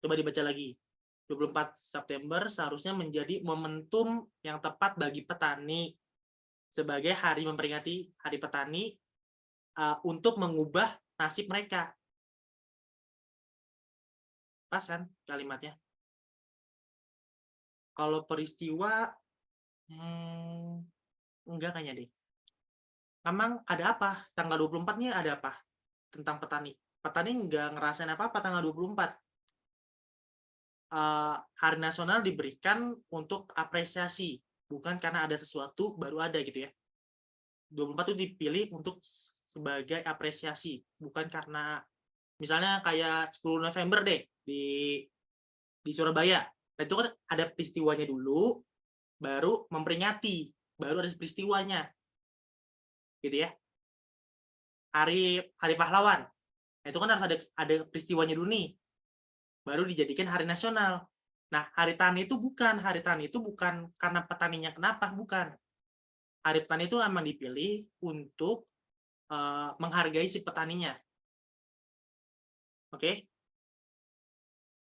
Coba dibaca lagi. 24 September seharusnya menjadi momentum yang tepat bagi petani sebagai hari memperingati Hari Petani untuk mengubah nasib mereka. Pas kan kalimatnya? Kalau peristiwa, enggak kayaknya deh. Memang ada apa? Tanggal 24-nya ada apa? Tentang petani. Petani nggak ngerasain apa-apa tanggal 24. Hari Nasional diberikan untuk apresiasi, bukan karena ada sesuatu baru ada gitu ya. 24 itu dipilih untuk sebagai apresiasi, bukan karena misalnya kayak 10 November deh di Surabaya. Nah, itu kan ada peristiwanya dulu, baru memperingati, baru ada peristiwanya. gitu ya. Hari pahlawan. Nah, itu kan harus ada peristiwanya dulu nih. Baru dijadikan hari nasional. Nah, hari tani itu bukan karena petaninya kenapa, bukan. Hari petani itu emang dipilih untuk menghargai si petaninya. Oke?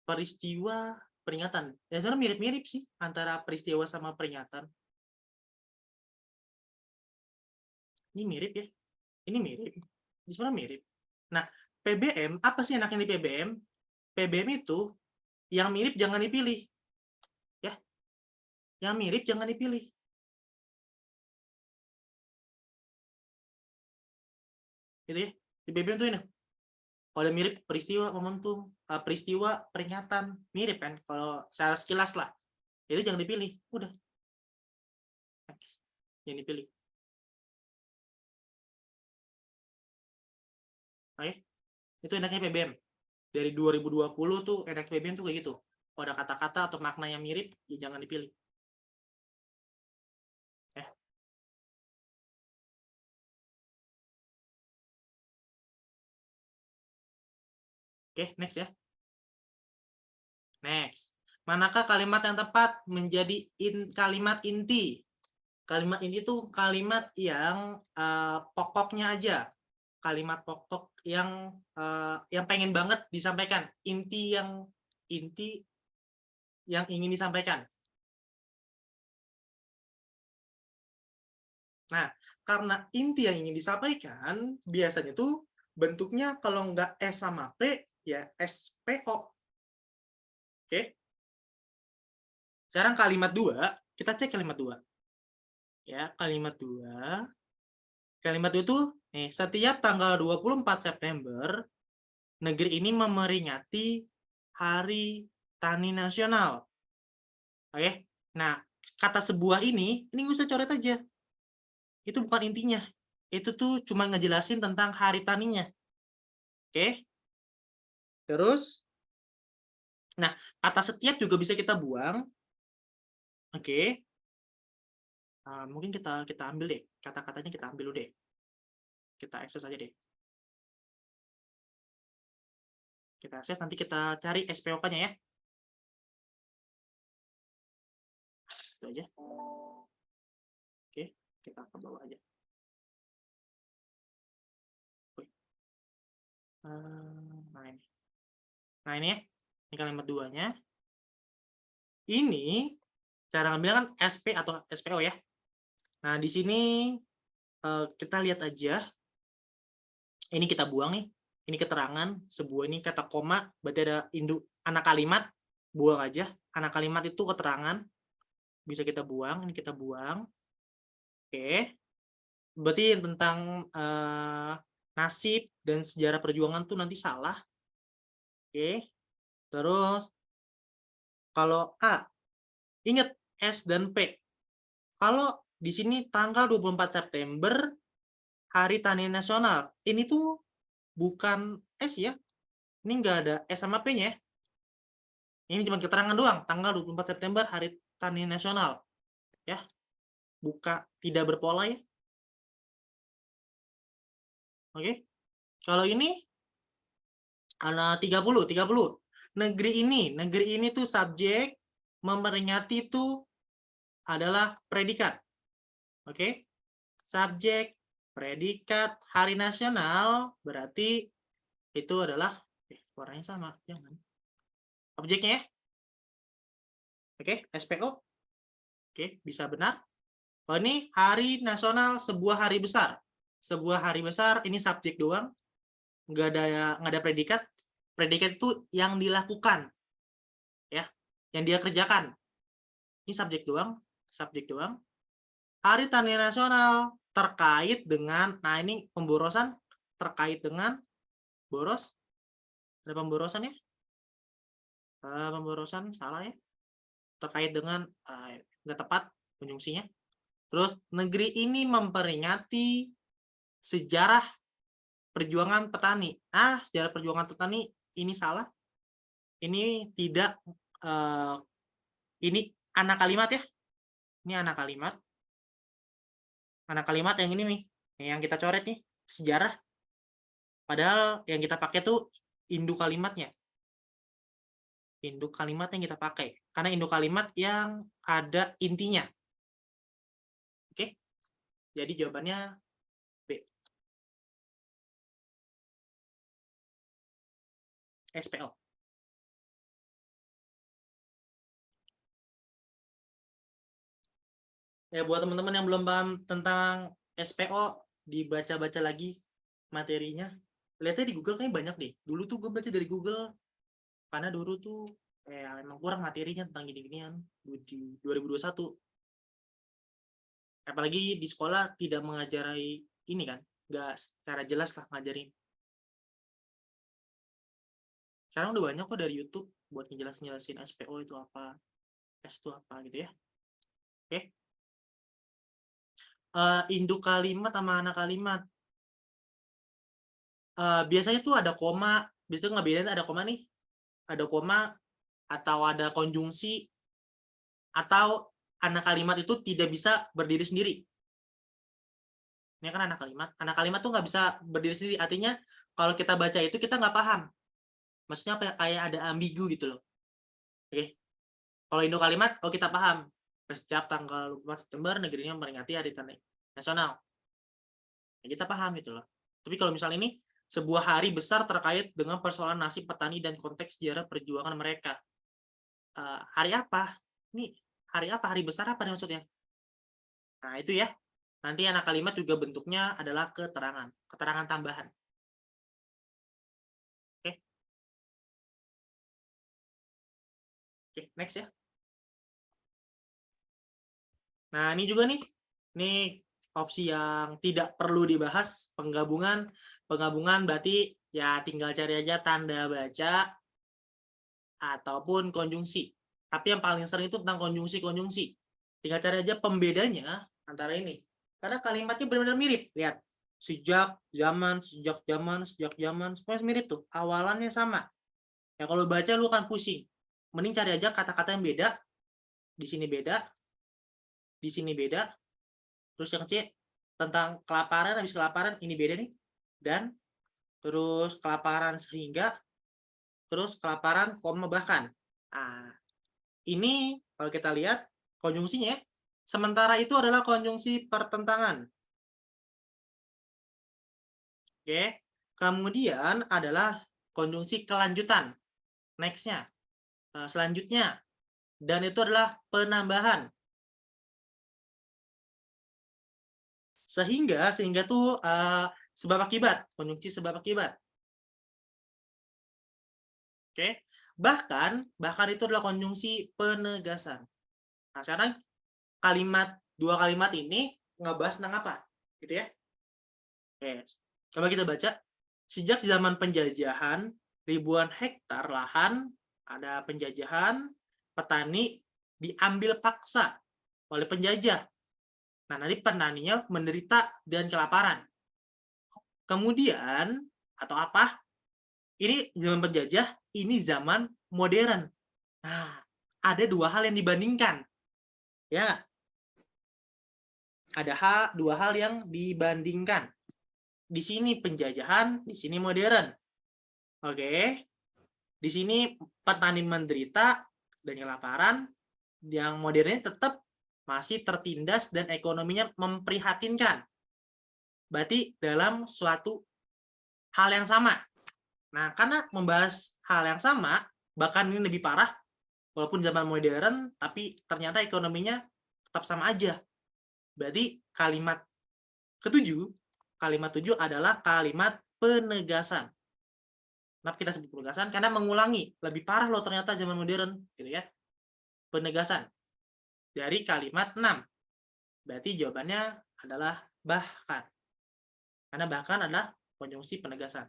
Peristiwa peringatan. Ya sebenarnya mirip-mirip sih antara peristiwa sama peringatan. Ini mirip ya. Ini mirip. Ini sebenarnya mirip. Nah, PBM, apa sih enaknya di PBM? PBM itu yang mirip jangan dipilih. Ya. Yang mirip jangan dipilih. Gitu ya. Di PBM tuh ini. Kalau mirip peristiwa momentum, peristiwa peringatan, mirip kan? Kalau secara sekilas lah. Itu jangan dipilih. Udah. Jangan dipilih. Oke? Itu enaknya PBM. Dari 2020 tuh enak PBM tuh kayak gitu. Kalau ada kata-kata atau makna yang mirip, ya jangan dipilih. Oke, next ya. Next. Manakah kalimat yang tepat menjadi kalimat inti? Kalimat inti itu kalimat yang pokoknya aja. Kalimat pokok yang pengen banget disampaikan. Inti yang ingin disampaikan. Nah, karena inti yang ingin disampaikan, biasanya tuh bentuknya kalau nggak S sama P, ya SPO. Oke? Sekarang kalimat 2, kita cek kalimat 2. Ya, kalimat 2. Kalimat 2 itu, setiap tanggal 24 September, negeri ini memperingati Hari Tani Nasional. Oke? Nah, kata sebuah ini nggak usah coret aja. Itu bukan intinya. Itu tuh cuma ngejelasin tentang hari taninya. Oke? Terus, nah, kata setiap juga bisa kita buang. Oke? Mungkin kita ambil deh. Kata-katanya kita ambil dulu deh. Kita akses aja deh. Kita akses, nanti kita cari SPOK-nya ya. Itu aja. Oke, kita ke bawah aja. Nah ini ya, ini kalimat 2-nya. Ini cara ngambilnya kan SP atau SPO ya. Nah di sini kita lihat aja. Ini kita buang nih. Ini keterangan sebuah, ini kata koma, berarti ada induk anak kalimat, buang aja. Anak kalimat itu keterangan, bisa kita buang. Ini kita buang. Oke. Berarti tentang nasib dan sejarah perjuangan tuh nanti salah. Oke. Terus kalau A, ingat S dan P. Kalau di sini tanggal 24 September Hari Tani Nasional. Ini tuh bukan S ya. Ini nggak ada S sama P-nya ya. Ini cuma keterangan doang, tanggal 24 September Hari Tani Nasional. Ya. Tidak berpola ya. Oke. Kalau ini ada 30. Negeri ini tuh subjek, memperingati itu adalah predikat. Oke. Subjek, predikat, hari nasional berarti itu adalah warnanya sama, jangan. Objeknya ya. Oke, SPO. Oke, bisa benar. Oh, ini hari nasional, sebuah hari besar. Sebuah hari besar, ini subjek doang. Nggak ada predikat. Predikat itu yang dilakukan. Ya, yang dia kerjakan. Ini subjek doang. Hari Tani Nasional terkait dengan, nah ini pemborosan terkait dengan boros. Ada pemborosan ya? Pemborosan salah ya? Terkait dengan nggak tepat konjungsinya. Terus negeri ini memperingati sejarah perjuangan petani. Sejarah perjuangan petani ini salah. Ini tidak. Ini anak kalimat ya. Ini anak kalimat. Anak kalimat yang ini nih. Yang kita coret nih, sejarah. Padahal yang kita pakai tuh induk kalimatnya. Induk kalimat yang kita pakai. Karena induk kalimat yang ada intinya. Oke? Jadi jawabannya B. SPO. Ya, buat teman-teman yang belum paham tentang SPO, dibaca-baca lagi materinya. Lihatnya di Google kayaknya banyak deh. Dulu tuh gue baca dari Google, karena dulu tuh emang kurang materinya tentang gini-ginian di 2021. Apalagi di sekolah tidak mengajari ini kan, nggak secara jelas lah ngajarin. Sekarang udah banyak kok dari YouTube buat ngejelasin SPO itu apa, S itu apa gitu ya. Oke. Induk kalimat sama anak kalimat. Biasanya tuh ada koma, biasanya ngebedain ada koma nih, ada koma atau ada konjungsi, atau anak kalimat itu tidak bisa berdiri sendiri. Ini kan anak kalimat tuh nggak bisa berdiri sendiri, artinya kalau kita baca itu kita nggak paham. Maksudnya apa, kayak ada ambigu gitu loh. Oke. Kalau induk kalimat, oh kita paham. Setiap tanggal 4 September negerinya memperingati Hari Tani Nasional. Ya, kita paham gitu loh. Tapi kalau misalnya ini sebuah hari besar terkait dengan persoalan nasib petani dan konteks sejarah perjuangan mereka. Hari apa? Ini hari apa? Hari besar apa nih maksudnya? Nah, itu ya. Nanti anak kalimat juga bentuknya adalah keterangan, keterangan tambahan. Oke. Oke, next ya. Nah, ini juga nih. Ini opsi yang tidak perlu dibahas, penggabungan. Penggabungan berarti ya tinggal cari aja tanda baca ataupun konjungsi. Tapi yang paling sering itu tentang konjungsi-konjungsi. Tinggal cari aja pembedanya antara ini. Karena kalimatnya benar-benar mirip. Lihat, sejak zaman, semuanya mirip tuh. Awalannya sama. Ya kalau baca lu akan pusing. Mending cari aja kata-kata yang beda. Di sini beda. Di sini beda. Terus yang C, tentang kelaparan, habis kelaparan, ini beda nih. Dan terus kelaparan sehingga, terus kelaparan, koma bahkan. Nah, ini kalau kita lihat konjungsinya, sementara itu adalah konjungsi pertentangan. Oke, kemudian adalah konjungsi kelanjutan. Next-nya, selanjutnya, dan itu adalah penambahan. Sehingga tuh sebab akibat, konjungsi sebab akibat. Oke, bahkan itu adalah konjungsi penegasan. Nah, sekarang dua kalimat ini ngebahas tentang apa, gitu ya? Oke, coba kita baca. Sejak zaman penjajahan, ribuan hektar lahan ada penjajahan, petani diambil paksa oleh penjajah. Nah, nanti petaninya menderita dan kelaparan. Kemudian, atau apa? Ini zaman penjajah, ini zaman modern. Nah, ada dua hal yang dibandingkan. Ya, ada dua hal yang dibandingkan. Di sini penjajahan, di sini modern. Oke. Di sini petani menderita dan kelaparan, yang modernnya tetap masih tertindas dan ekonominya memprihatinkan. Berarti dalam suatu hal yang sama. Nah, karena membahas hal yang sama, bahkan ini lebih parah, walaupun zaman modern, tapi ternyata ekonominya tetap sama aja. Berarti kalimat ketujuh adalah kalimat penegasan. Kenapa kita sebut penegasan? Karena mengulangi. Lebih parah loh ternyata zaman modern. Gitu ya. Penegasan. Dari kalimat 6. Berarti jawabannya adalah bahkan. Karena bahkan adalah konjungsi penegasan.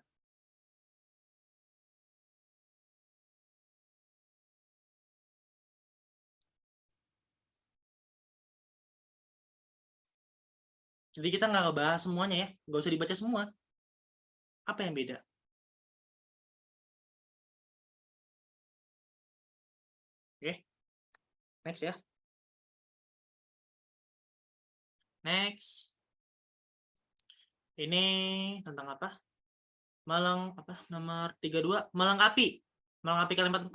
Jadi kita nggak ngebahas semuanya ya. Nggak usah dibaca semua. Apa yang beda? Oke. Next ya. Next. Ini tentang apa? Nomor 32, melengkapi kalimat 4.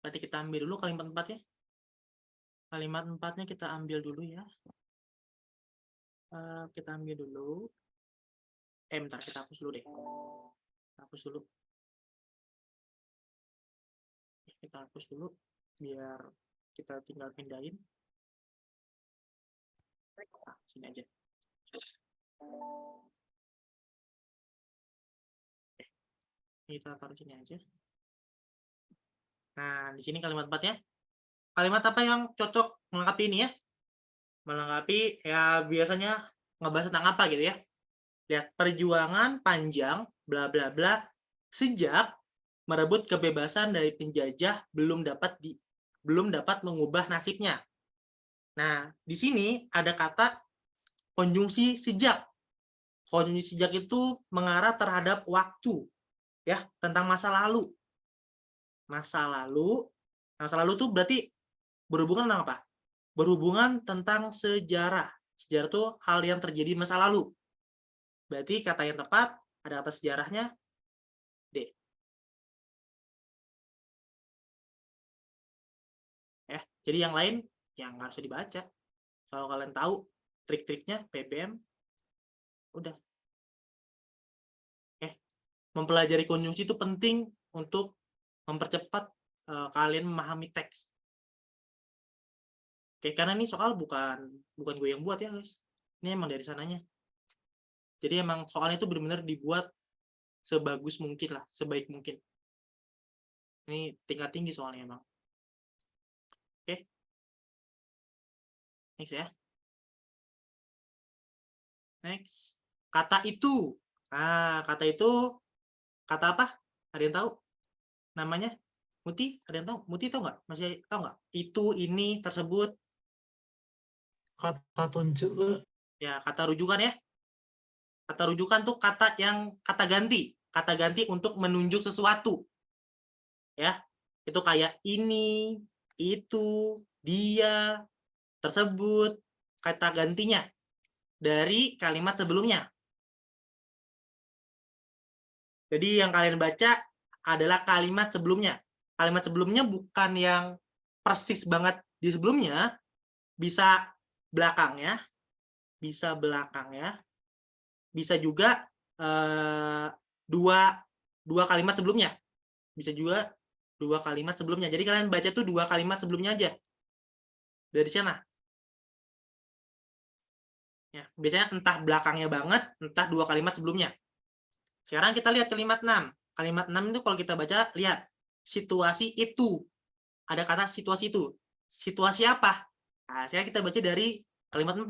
Berarti kita ambil dulu kalimat 4-nya. Kalimat 4-nya kita ambil dulu ya. Kita ambil dulu. Bentar, kita hapus dulu deh. Hapus dulu. Kita hapus dulu biar kita tinggal pindahin. Sini aja. Kita taruh sini aja. Nah, di sini kalimat 4-nya. Kalimat apa yang cocok melengkapi ini ya? Melengkapi ya biasanya ngebahas tentang apa gitu ya. Lihat, perjuangan panjang bla bla bla sejak merebut kebebasan dari penjajah belum dapat mengubah nasibnya. Nah, di sini ada kata konjungsi sejak. Konjungsi sejak itu mengarah terhadap waktu, ya, tentang masa lalu. Masa lalu itu berarti berhubungan dengan apa? Berhubungan tentang sejarah. Sejarah itu hal yang terjadi di masa lalu. Berarti kata yang tepat ada kata sejarahnya D. Ya, jadi yang lain yang nggak usah dibaca. Kalau kalian tahu trik-triknya PBM, udah. Mempelajari konjungsi itu penting untuk mempercepat kalian memahami teks. Oke, karena ini soal bukan gue yang buat ya guys. Ini emang dari sananya. Jadi emang soalnya itu benar-benar dibuat sebagus mungkin lah, sebaik mungkin. Ini tingkat tinggi soalnya emang. Oke. Next ya. Next. Kata itu. Nah, kata itu kata apa? Ada yang tahu? Namanya? Muti? Ada yang tahu? Muti tahu nggak? Masih tahu nggak? Itu, ini, tersebut. Kata tunjuk. Ya, kata rujukan ya. Kata rujukan tuh kata yang kata ganti. Kata ganti untuk menunjuk sesuatu. Ya. Itu kayak ini, itu, dia, tersebut. Kata gantinya dari kalimat sebelumnya. Jadi yang kalian baca adalah kalimat sebelumnya. Kalimat sebelumnya bukan yang persis banget di sebelumnya, bisa belakangnya, bisa juga dua kalimat sebelumnya. Bisa juga 2 kalimat sebelumnya. Jadi kalian baca tuh 2 kalimat sebelumnya aja. Dari sana. Ya, biasanya entah belakangnya banget, entah 2 kalimat sebelumnya. Sekarang kita lihat kalimat 6. Kalimat 6 itu kalau kita baca, lihat. Situasi itu. Ada kata situasi itu. Situasi apa? Nah, sekarang kita baca dari kalimat 4.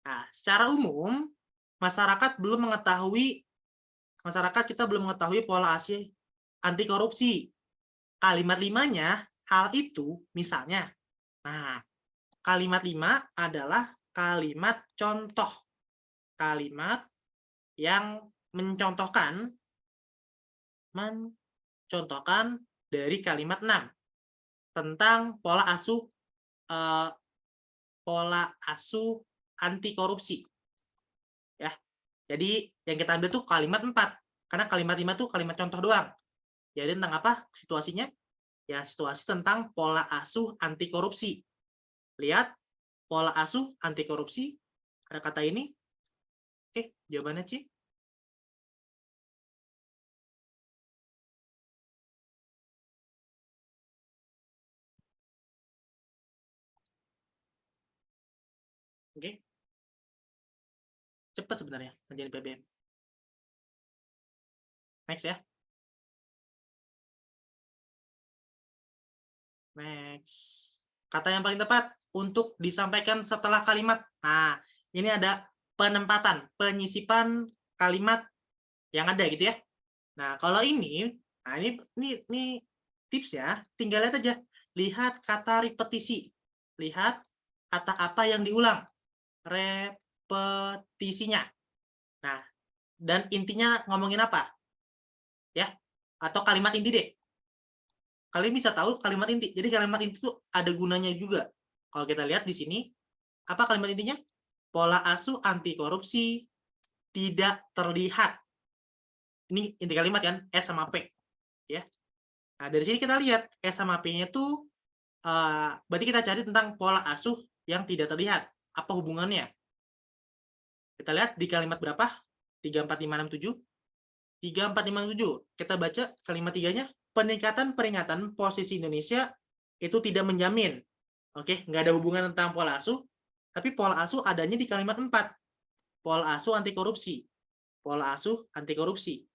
Nah, secara umum, masyarakat kita belum mengetahui pola anti korupsi. Kalimat 5-nya, hal itu, misalnya. Nah, kalimat 5 adalah kalimat contoh. Kalimat yang mencontohkan dari kalimat 6 tentang pola asuh anti korupsi. Ya. Jadi yang kita ambil tuh kalimat 4 karena kalimat 5 tuh kalimat contoh doang. Jadi tentang apa situasinya? Ya, situasi tentang pola asuh anti korupsi. Lihat, pola asuh anti korupsi ada kata ini. Oke, jawabannya Ci. Oke. Cepat sebenarnya menjadi PBM. Next ya. Next. Kata yang paling tepat untuk disampaikan setelah kalimat. Nah, ini ada penempatan, penyisipan kalimat yang ada gitu ya. Nah, kalau ini, nah ini tips ya. Tinggal lihat aja. Lihat kata repetisi. Lihat kata apa yang diulang. Repetisinya. Nah, dan intinya ngomongin apa? Ya, atau kalimat inti deh. Kalian bisa tahu kalimat inti. Jadi kalimat inti itu ada gunanya juga. Kalau kita lihat di sini, apa kalimat intinya? Pola asuh anti korupsi tidak terlihat. Ini inti kalimat kan, S sama P. Ya. Nah, dari sini kita lihat S sama P-nya itu berarti kita cari tentang pola asuh yang tidak terlihat. Apa hubungannya? Kita lihat di kalimat berapa? 3, 4, 5, 6, 7. 3, 4, 5, 7. Kita baca kalimat 3-nya. Peningkatan peringatan posisi Indonesia itu tidak menjamin. Oke, nggak ada hubungan tentang pola asuh. Tapi pola asuh adanya di kalimat 4. Pola asuh anti korupsi. Pola asuh anti korupsi.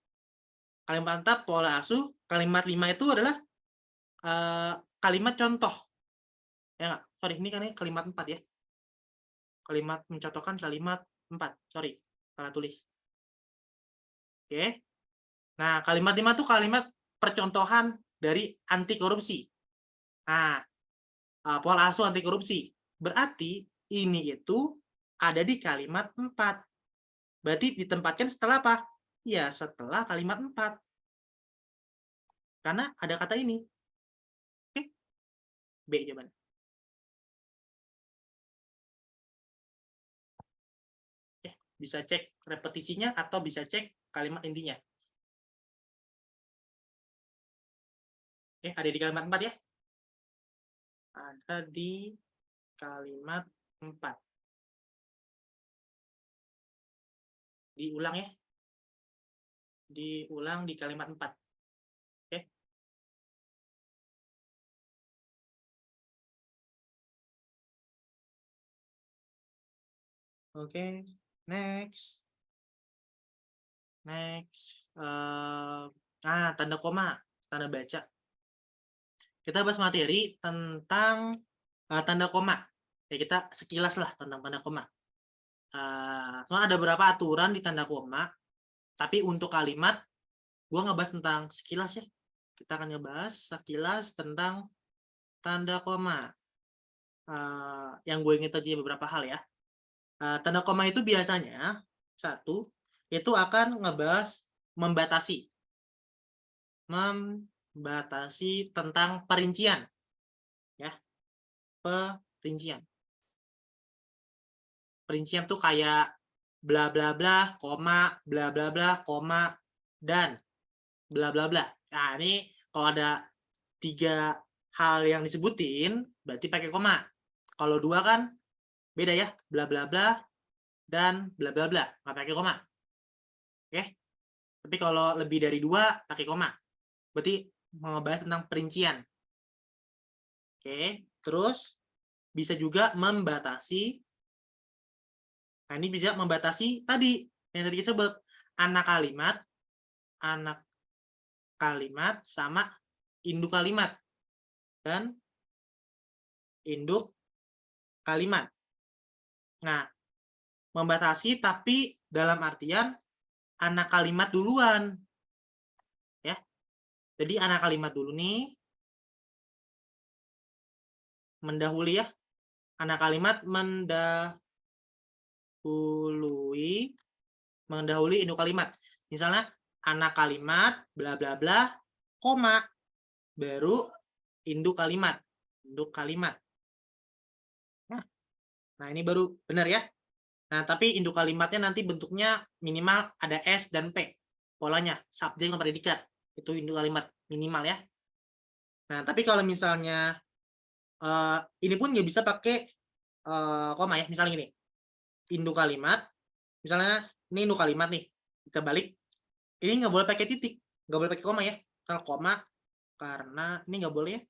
Kalimat 4 pola asuh. Kalimat 5 itu adalah kalimat contoh. Ya nggak? Sorry, ini kan kalimat 4 ya. Kalimat mencontohkan kalimat 4. Sorry, salah tulis. Oke. Nah, kalimat 5 itu kalimat percontohan dari anti korupsi. Nah, pola asuh anti korupsi. Berarti ini itu ada di kalimat 4. Berarti ditempatkan setelah apa? Ya, setelah kalimat 4. Karena ada kata ini. Oke. B jawabannya. Oke, bisa cek repetisinya atau bisa cek kalimat intinya. Oke, ada di kalimat 4 ya. Ada di kalimat 4. Diulang ya. Diulang di kalimat 4. Oke. Oke, next. Next. Tanda koma, tanda baca. Kita bahas materi tentang tanda koma. Ya, kita sekilas lah tentang tanda koma. Soalnya ada beberapa aturan di tanda koma, tapi untuk kalimat, gue ngebahas tentang sekilas ya. Kita akan ngebahas sekilas tentang tanda koma. Yang gue ingin tadi beberapa hal ya. Tanda koma itu biasanya, satu, itu akan ngebahas membatasi. Membatasi tentang perincian. Ya, perincian. Perincian tuh kayak bla bla bla, koma, bla bla bla, koma, dan bla bla bla. Nah, ini kalau ada 3 hal yang disebutin, berarti pakai koma. Kalau 2 kan beda ya, bla bla bla dan bla bla bla, nggak pakai koma. Oke? Tapi kalau lebih dari 2 pakai koma. Berarti mau bahas tentang perincian. Oke, terus bisa juga membatasi. Nah, ini bisa membatasi tadi yang tadi kita sebut anak kalimat sama induk kalimat dan induk kalimat. Nah, membatasi tapi dalam artian anak kalimat duluan. Ya. Jadi anak kalimat dulu nih mendahului ya. Anak kalimat mendahului induk kalimat. Misalnya anak kalimat bla bla bla, koma, baru induk kalimat. Induk kalimat. Nah, ini baru benar ya. Nah, tapi induk kalimatnya nanti bentuknya minimal ada S dan P. Polanya, subjek dan predikat. Itu induk kalimat minimal ya. Nah, tapi kalau misalnya ini pun nggak bisa pakai koma ya. Misalnya gini, induk kalimat, misalnya ini induk kalimat nih, kita balik, ini nggak boleh pakai titik, nggak boleh pakai koma ya. Kalau koma, karena ini nggak boleh ya,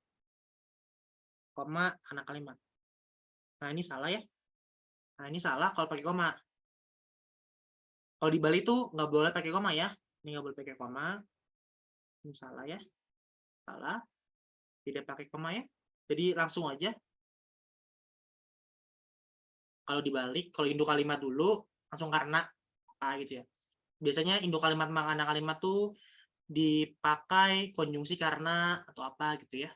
koma anak kalimat. Nah, ini salah ya. Nah, ini salah kalau pakai koma. Kalau di Bali tuh nggak boleh pakai koma ya. Ini nggak boleh pakai koma. Ini salah ya. Salah. Tidak pakai koma ya. Jadi langsung aja. Kalau dibalik, kalau induk kalimat dulu, langsung karena apa gitu ya. Biasanya induk kalimat mengana kalimat tuh dipakai konjungsi karena atau apa gitu ya.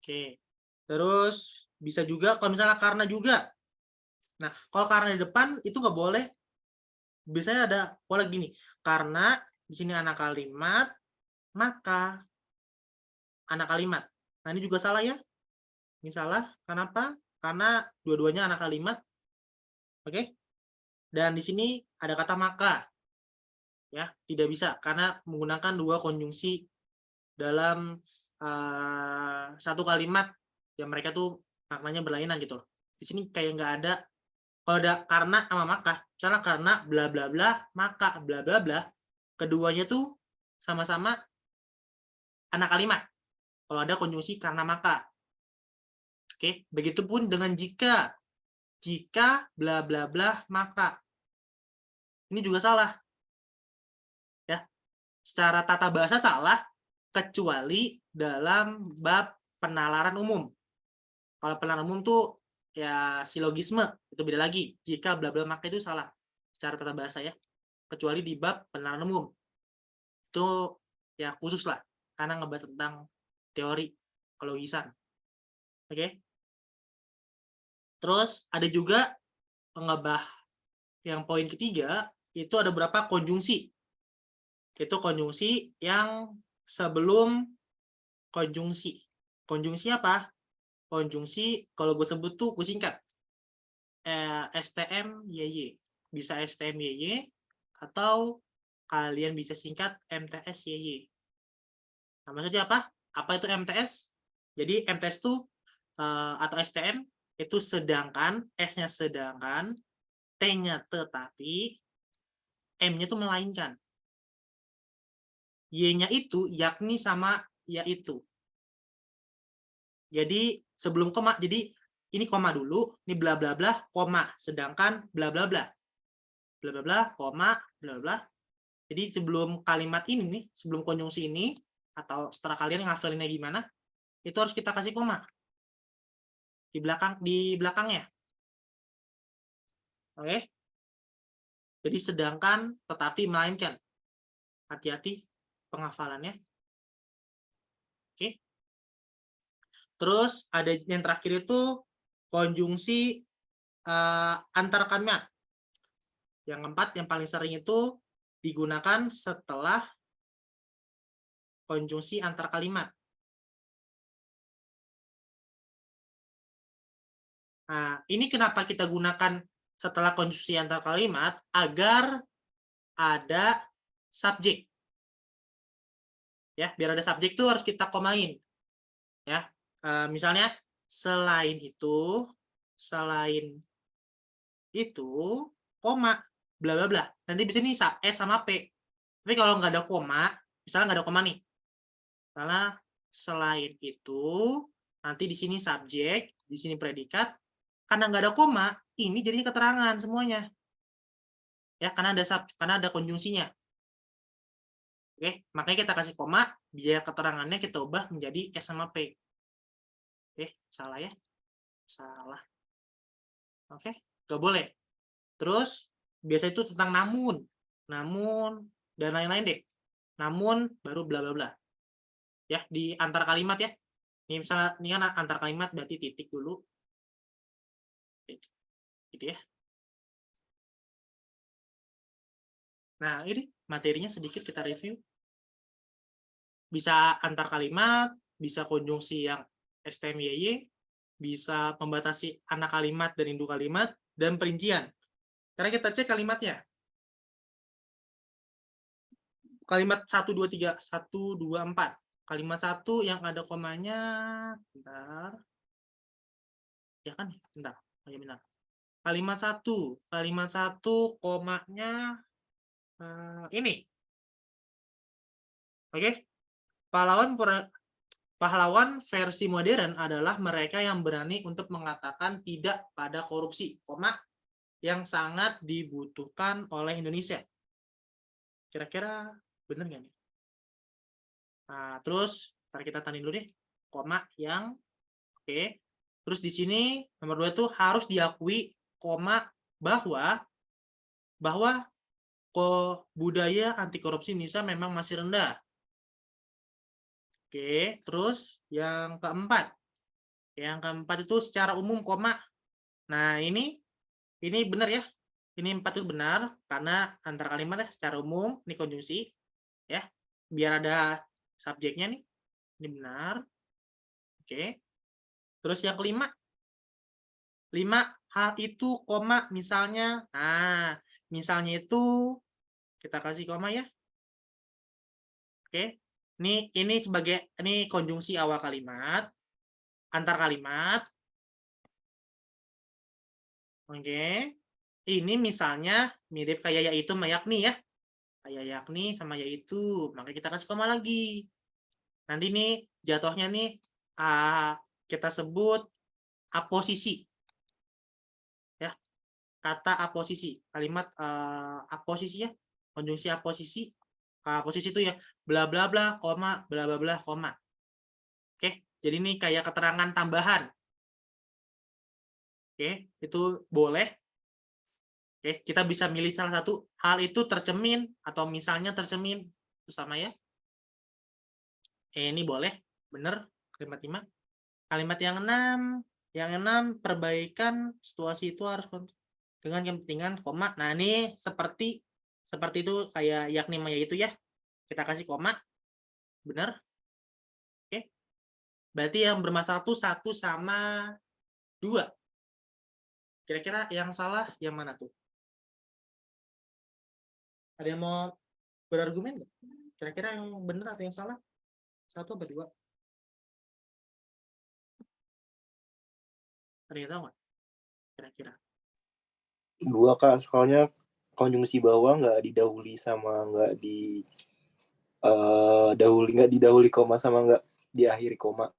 Oke. Terus bisa juga kalau misalnya karena juga. Nah, kalau karena di depan itu nggak boleh. Biasanya ada pola gini. Karena di sini anak kalimat, maka anak kalimat. Nah, ini juga salah ya. Ini salah. Kenapa? Karena dua-duanya anak kalimat. Oke? Dan di sini ada kata maka. Ya, tidak bisa karena menggunakan dua konjungsi dalam satu kalimat yang mereka tuh maknanya berlainan gitu. Di sini kayak nggak ada, kalau ada karena sama maka, misalnya karena bla bla bla, maka bla bla bla, keduanya tuh sama-sama anak kalimat. Kalau ada konjungsi karena maka. Oke, begitupun dengan jika. Jika bla bla bla maka. Ini juga salah. Ya. Secara tata bahasa salah kecuali dalam bab penalaran umum. Kalau penalaran umum tuh ya silogisme, itu beda lagi. Jika bla bla maka itu salah secara tata bahasa ya. Kecuali di bab penalaran umum. Itu ya khusus lah karena ngebahas tentang teori kelogisan. Oke. Terus ada juga ngebah yang poin ketiga itu ada beberapa konjungsi. Itu konjungsi yang sebelum konjungsi. Konjungsi apa? Konjungsi kalau gue sebut tuh gue singkat. STM YY. Bisa STM YY atau kalian bisa singkat MTS YY. Nah, maksudnya apa? Apa itu MTS? Jadi MTS itu atau STM itu sedangkan, S-nya sedangkan, T-nya tetapi, M-nya itu melainkan. Y-nya itu yakni sama yaitu. Jadi sebelum koma, jadi ini koma dulu, ini bla bla bla, koma, sedangkan bla bla bla. Bla bla bla, koma, bla bla. Jadi sebelum kalimat ini nih, sebelum konjungsi ini, atau setelah kalian ngafalinnya gimana, itu harus kita kasih koma. Di belakangnya. Oke? Jadi sedangkan, tetapi, melainkan. Hati-hati penghafalannya. Oke? Terus ada yang terakhir itu konjungsi antar kalimat. Yang keempat, yang paling sering itu digunakan setelah konjungsi antar kalimat. Nah, ini kenapa kita gunakan setelah konjungsi antar kalimat? Agar ada subjek. Ya, biar ada subjek itu harus kita komain. Ya, misalnya selain itu, koma, bla bla bla. Nanti di sini S sama P. Tapi kalau nggak ada koma, misalnya nggak ada koma nih. Karena selain itu, nanti di sini subjek, di sini predikat. Karena nggak ada koma, ini jadinya keterangan semuanya. Ya, karena ada konjungsinya. Oke, makanya kita kasih koma, biar keterangannya kita ubah menjadi S sama P. Oke, salah ya? Salah. Oke, nggak boleh. Terus, biasa itu tentang namun, dan lain-lain deh. Namun, baru bla bla bla. Ya, di antar kalimat ya. Ini misalnya, ini kan antar kalimat berarti titik dulu. Gitu ya. Nah, ini materinya sedikit kita review. Bisa antar kalimat, bisa konjungsi yang STMYY, bisa membatasi anak kalimat dan induk kalimat, dan perincian. Karena kita cek kalimatnya. Kalimat 1, 2, 3, 1, 2, 4. Kalimat 1 yang ada komanya, bentar. Ya kan? Bentar. Oh, ya benar. Kalimat 1 komanya ini. Oke? Pahlawan versi modern adalah mereka yang berani untuk mengatakan tidak pada korupsi, yang sangat dibutuhkan oleh Indonesia. Kira-kira benar nggak nih? Nah, terus ntar kita tanding dulu deh, yang oke. Terus di sini nomor 2 itu harus diakui, bahwa budaya anti korupsi Indonesia memang masih rendah. Oke, terus yang keempat. Yang keempat itu secara umum, Nah, ini benar ya. Ini 4 itu benar karena antar kalimat ya secara umum, ini konjungsi ya. Biar ada subjeknya nih. Ini benar. Oke. Terus yang kelima, hal itu, koma, misalnya. Nah, misalnya itu kita kasih koma ya. Oke. Ini sebagai konjungsi awal kalimat, antar kalimat. Oke. Ini misalnya mirip kayak yaitu sama yakni ya. Kayak yakni sama yaitu, maka kita kasih koma lagi. Nanti nih jatuhnya nih kita sebut aposisi. Ya. Kata aposisi, kalimat aposisi ya, konjungsi aposisi. Aposisi itu ya bla bla bla, koma, bla bla bla, koma. Oke, jadi ini kayak keterangan tambahan. Oke, itu boleh. Oke, kita bisa milih salah satu. Hal itu tercermin atau misalnya tercermin, itu sama ya. Ini boleh, benar. Kalimat 5. Kalimat yang 6 perbaikan situasi itu harus dengan kepentingan koma. Nah, ini seperti itu kayak yakni maya itu ya. Kita kasih koma. Benar? Oke. Berarti yang bermasalah itu 1 sama 2. Kira-kira yang salah yang mana tuh? Ada yang mau berargumen nggak? Kira-kira yang benar atau yang salah? 1 atau 2? Ada yang tahu nggak? Kira-kira. 2 Kak, soalnya konjungsi bawah nggak didahului sama nggak didahului koma sama nggak diakhiri koma.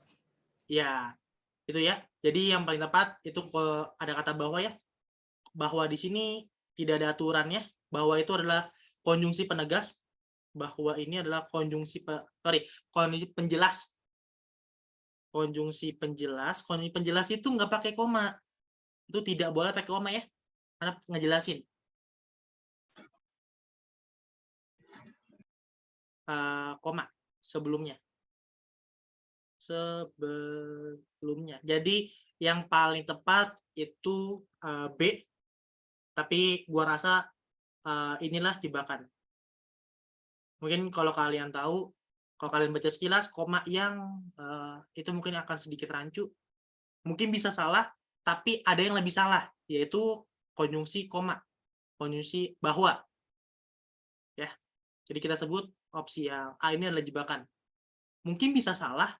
Ya, itu ya. Jadi yang paling tepat itu ada kata bahwa ya. Bahwa di sini tidak ada aturannya. Bahwa itu adalah konjungsi penegas. Bahwa ini adalah konjungsi penjelas. Konjungsi penjelas itu nggak pakai koma. Itu tidak boleh pakai koma ya. Karena ngejelasin. Koma sebelumnya. Jadi yang paling tepat itu B. Tapi gua rasa inilah jebakan. Mungkin kalau kalian tahu, kalau kalian baca sekilas, koma yang itu mungkin akan sedikit rancu. Mungkin bisa salah, tapi ada yang lebih salah, yaitu konjungsi koma, konjungsi bahwa. Ya, jadi kita sebut opsi yang A ini adalah jebakan. Mungkin bisa salah,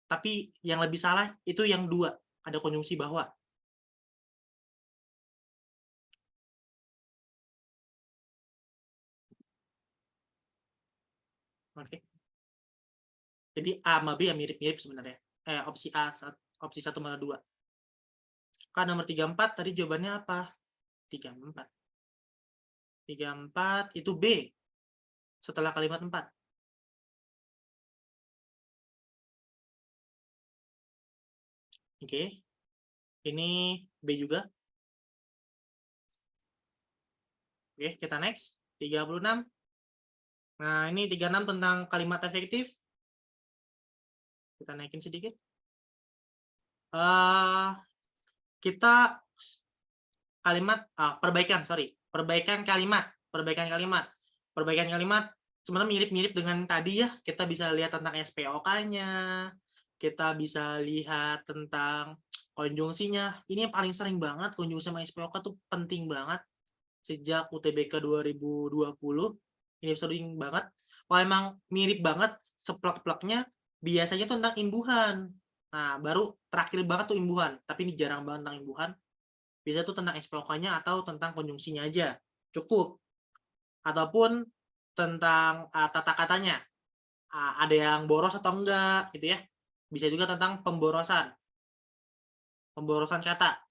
tapi yang lebih salah itu yang 2, ada konjungsi bahwa. Oke. Jadi A sama B yang mirip-mirip sebenarnya. Opsi A, opsi 1 sama 2. Kan nomor 34 tadi jawabannya apa? 34. 34 itu B. Setelah kalimat 4. Oke. Ini B juga. Oke, kita next. 36. Nah, ini 36 tentang kalimat efektif. Kita naikin sedikit. Kita kalimat perbaikan kalimat sebenarnya mirip-mirip dengan tadi ya. Kita bisa lihat tentang SPOK-nya, kita bisa lihat tentang konjungsinya. Ini yang paling sering banget, konjungsi sama SPOK tuh penting banget sejak UTBK 2020. Ini sering banget. Kalau emang mirip banget seplak-plaknya, biasanya tuh tentang imbuhan. Nah, baru terakhir banget tuh imbuhan, tapi ini jarang banget tentang imbuhan. Biasanya tuh tentang SPOK-nya atau tentang konjungsinya aja. Cukup. Ataupun tentang tata katanya. Ada yang boros atau enggak, gitu ya. Bisa juga tentang pemborosan. Pemborosan kata.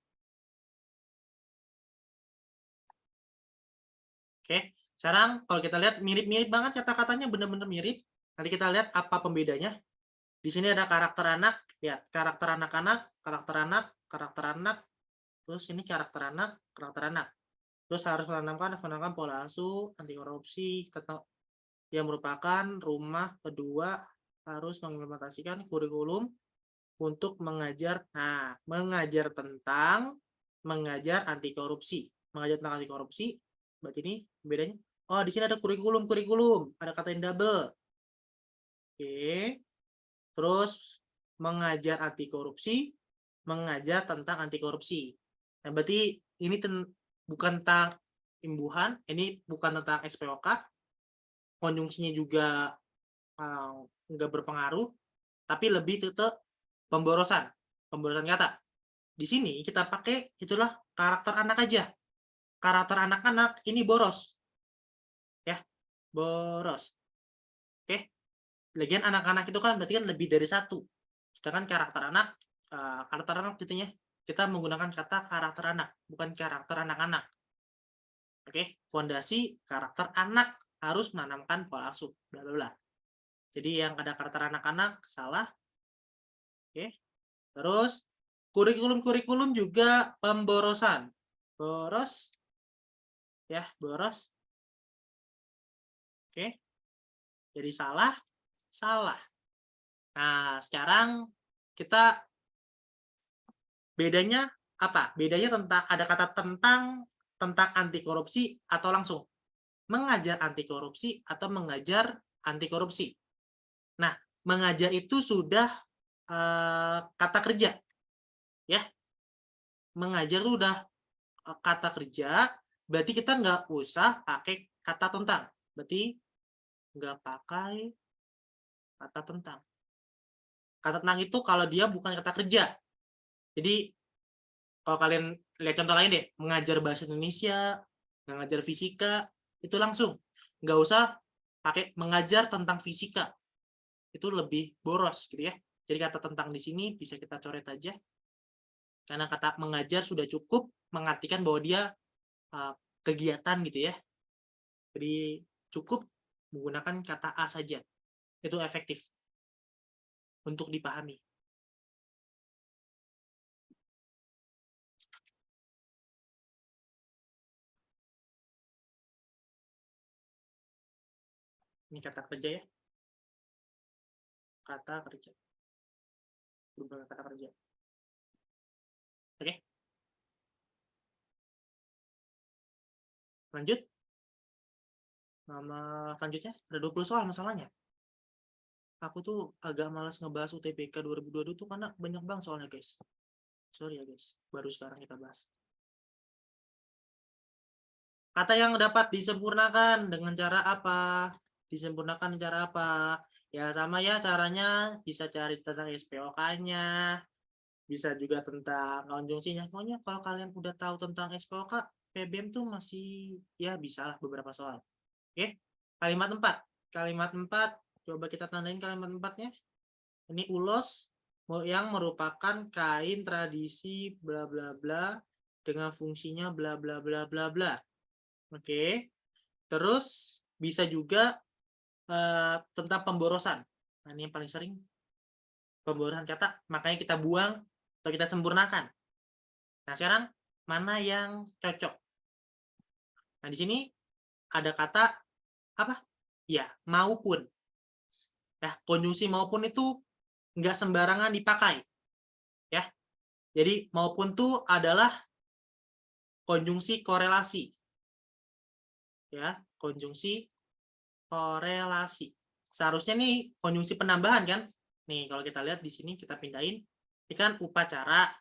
Oke. Sekarang kalau kita lihat mirip-mirip banget kata-katanya, benar-benar mirip. Nanti kita lihat apa pembedanya. Di sini ada karakter anak, ya, karakter anak-anak, karakter anak, terus ini karakter anak. Terus harus menanamkan pola asuh, anti korupsi, yang merupakan rumah kedua harus mengimplementasikan kurikulum untuk mengajar. Nah, mengajar anti korupsi. Mengajar tentang anti korupsi, berarti ini bedanya. Oh, di sini ada kurikulum, ada kata yang double. Oke. Terus mengajar anti korupsi, mengajar tentang anti korupsi. Nah, berarti ini bukan tentang imbuhan, ini bukan tentang SPOK, konjungsinya juga nggak berpengaruh, tapi lebih tetap pemborosan kata. Di sini kita pakai itulah karakter anak aja. Karakter anak-anak ini boros. Ya, boros. Oke. Lagian anak-anak itu kan berarti kan lebih dari satu. Sedangkan karakter anak gitu ya. Kita menggunakan kata karakter anak, bukan karakter anak-anak. Oke, fondasi karakter anak harus menanamkan pola asuh, bla bla bla. Jadi yang ada karakter anak-anak salah. Oke. Terus kurikulum juga pemborosan. Boros. Ya, boros. Oke. Jadi salah. Nah, sekarang kita bedanya apa? Bedanya ada kata tentang anti korupsi atau langsung mengajar anti korupsi atau mengajar anti korupsi. Nah, mengajar itu sudah kata kerja, ya. Mengajar itu udah kata kerja, berarti kita nggak usah pakai kata tentang. Berarti nggak pakai kata tentang. Kata tentang itu kalau dia bukan kata kerja. Jadi kalau kalian lihat contoh lain deh, mengajar bahasa Indonesia, mengajar fisika, itu langsung. Nggak usah pakai mengajar tentang fisika. Itu lebih boros gitu ya. Jadi kata tentang di sini bisa kita coret aja. Karena kata mengajar sudah cukup mengartikan bahwa dia kegiatan gitu ya. Jadi cukup menggunakan kata A saja. Itu efektif untuk dipahami. Ini kata kerja ya. Kata kerja. Berubah kata kerja. Oke. Lanjut. Nama selanjutnya ada 20 soal masalahnya. Aku tuh agak malas ngebahas UTBK 2022 tuh karena banyak banget soalnya, guys. Sorry ya, guys. Baru sekarang kita bahas. Kata yang dapat disempurnakan dengan cara apa? Disempurnakan cara apa? Ya sama ya caranya, bisa cari tentang SPOK-nya, bisa juga tentang konjungsinya. Pokoknya kalau kalian udah tahu tentang SPOK, PBM tuh masih ya bisa lah beberapa soal. Oke, kalimat 4. Kalimat 4, coba kita tandain kalimat 4-nya. Ini ulos yang merupakan kain tradisi bla bla bla dengan fungsinya bla bla bla bla bla. Oke. Terus bisa juga tentang pemborosan. Nah, ini yang paling sering. Pemborosan kata, makanya kita buang atau kita sempurnakan. Nah, sekarang mana yang cocok? Nah, di sini ada kata apa? Ya, maupun. Nah, konjungsi maupun itu nggak sembarangan dipakai. Ya. Jadi, maupun itu adalah konjungsi korelasi. Ya, konjungsi korelasi. Seharusnya nih konjungsi penambahan kan? Nih, kalau kita lihat di sini kita pindahin. Ini kan upacara.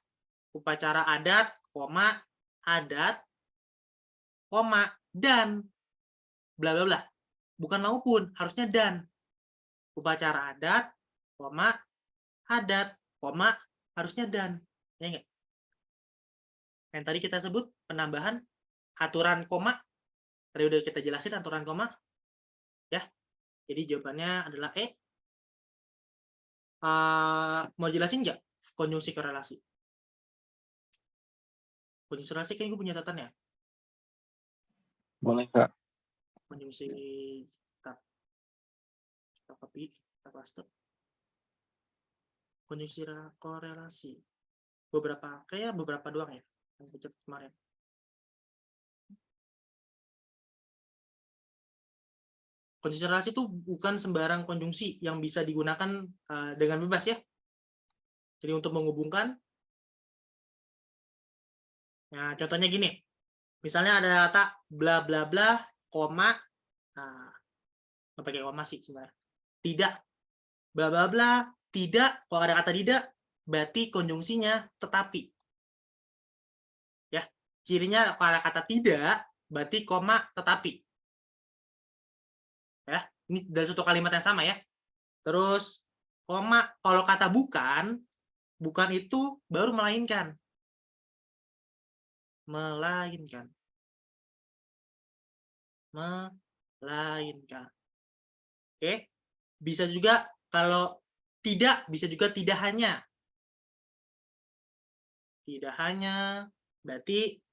Upacara adat, koma, adat, koma, dan bla bla bla. Bukan maupun, harusnya dan. Upacara adat, koma, adat, koma, harusnya dan. Ya enggak? Yang tadi kita sebut penambahan aturan koma. Tadi udah kita jelasin aturan koma. Ya. Jadi jawabannya adalah E. Mau jelasin nggak konjungsi korelasi? Konjungsi korelasi kayaknya gue punya catatan ya. Boleh, Kak. Konjungsi kita copy, kita paste. Konjungsi korelasi. Kayak beberapa doang ya yang gue catat kemarin. Konjungsi korelasi itu bukan sembarang konjungsi yang bisa digunakan dengan bebas ya. Jadi untuk menghubungkan, nah contohnya gini, misalnya ada kata bla bla bla, koma, nah, nggak pakai koma sih sebenarnya. Tidak, bla bla bla, tidak. Kalau ada kata tidak, berarti konjungsinya tetapi. cirinya kalau kata tidak, berarti koma tetapi. Ya, ini dari satu kalimat yang sama ya. Terus koma kalau kata bukan itu baru melainkan. Melainkan. Melainkan. Oke. Bisa juga kalau tidak, bisa juga tidak hanya. Tidak hanya berarti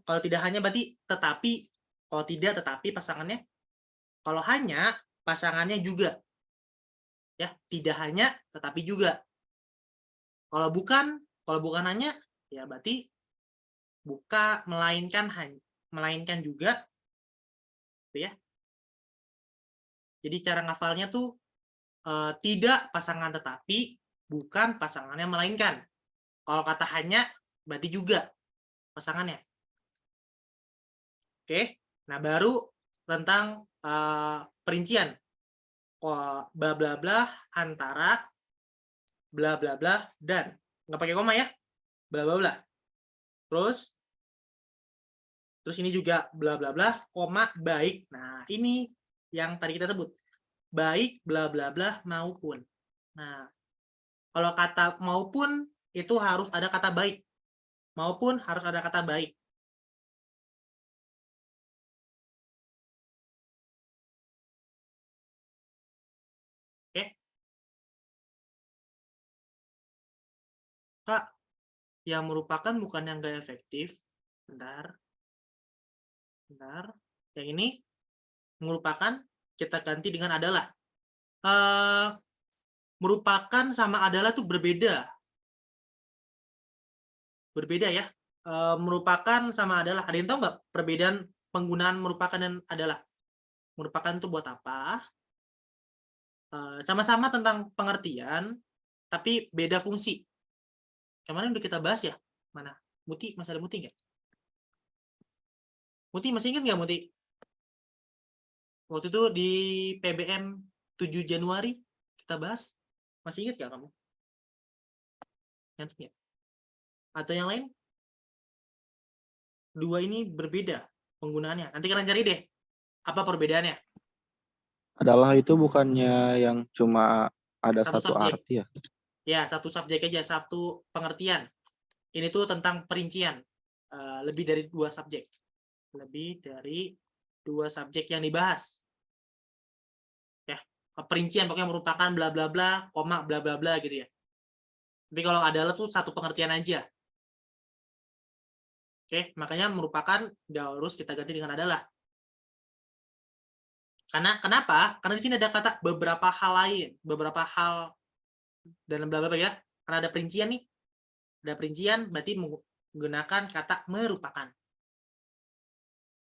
kalau tidak hanya berarti tetapi. Kalau tidak tetapi pasangannya. Kalau hanya pasangannya juga. Ya, tidak hanya tetapi juga. Kalau bukan hanya ya berarti melainkan juga gitu ya. Jadi cara ngafalnya tuh tidak pasangan tetapi, bukan pasangannya melainkan. Kalau kata hanya berarti juga pasangannya. Oke. Nah, baru tentang perincian. Bla bla bla antara bla bla bla dan. Nggak pakai koma ya. Bla bla bla. Terus ini juga bla bla bla, koma baik. Nah, ini yang tadi kita sebut. Baik bla bla bla maupun. Nah, kalau kata maupun itu harus ada kata baik. Maupun harus ada kata baik. Oke. Kak, yang merupakan bukan yang gak efektif. Bentar. Yang ini merupakan kita ganti dengan adalah. Merupakan sama adalah tuh berbeda. Berbeda ya. Merupakan sama adalah. Ada yang tahu nggak perbedaan penggunaan merupakan dan adalah? Merupakan itu buat apa? Sama-sama tentang pengertian, tapi beda fungsi. Kemarin udah kita bahas ya? Mana? Muti, masih ada Muti nggak? Muti masih ingat nggak Muti? Waktu itu di PBM 7 Januari kita bahas. Masih ingat nggak kamu? Ingat nggak? Atau yang lain? Dua ini berbeda penggunaannya. Nanti kalian cari deh. Apa perbedaannya? Adalah itu bukannya yang cuma ada satu subjek. arti ya? Ya, satu subjek aja, satu pengertian. Ini tuh tentang perincian. Lebih dari 2 subjek. Lebih dari 2 subjek yang dibahas. Ya, perincian pokoknya merupakan bla bla bla, koma bla bla bla gitu ya. Tapi kalau adalah tuh satu pengertian aja. Oke, makanya merupakan harus kita ganti dengan adalah. Karena kenapa? Karena di sini ada kata beberapa hal lain, beberapa hal dan bla bla bla ya. Karena ada perincian nih. Ada perincian berarti menggunakan kata merupakan.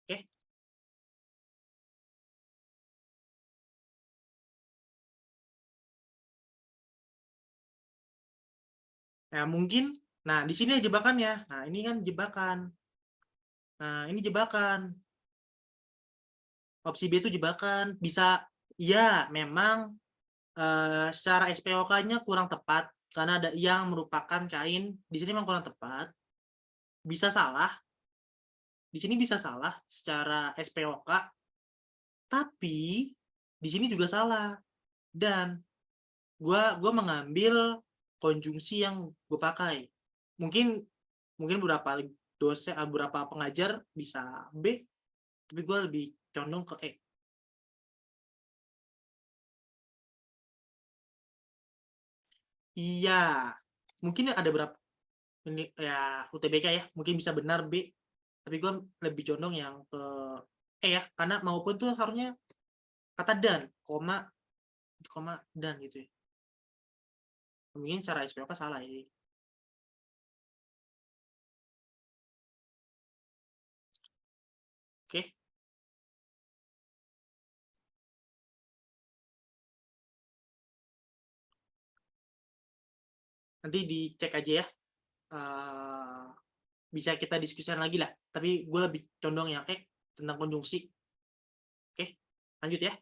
Oke. Nah, mungkin di sini jebakannya. Nah, ini kan jebakan. Nah, ini jebakan. Opsi B itu jebakan. Bisa ya, memang secara SPOK-nya kurang tepat karena ada yang merupakan kain. Di sini memang kurang tepat. Bisa salah. Di sini bisa salah secara SPOK. Tapi di sini juga salah. Dan gua mengambil konjungsi yang gue pakai. Mungkin beberapa pengajar bisa B, tapi gue lebih condong ke E. Iya, mungkin ada berapa ini ya UTBK ya, mungkin bisa benar B, tapi gue lebih condong yang ke E ya, karena maupun tuh harusnya kata dan, koma dan gitu ya. Mungkin cara SPOK salah ya. Oke. Nanti dicek aja ya. Bisa kita diskusikan lagi lah. Tapi gue lebih condong yang tentang konjungsi. Oke, lanjut ya.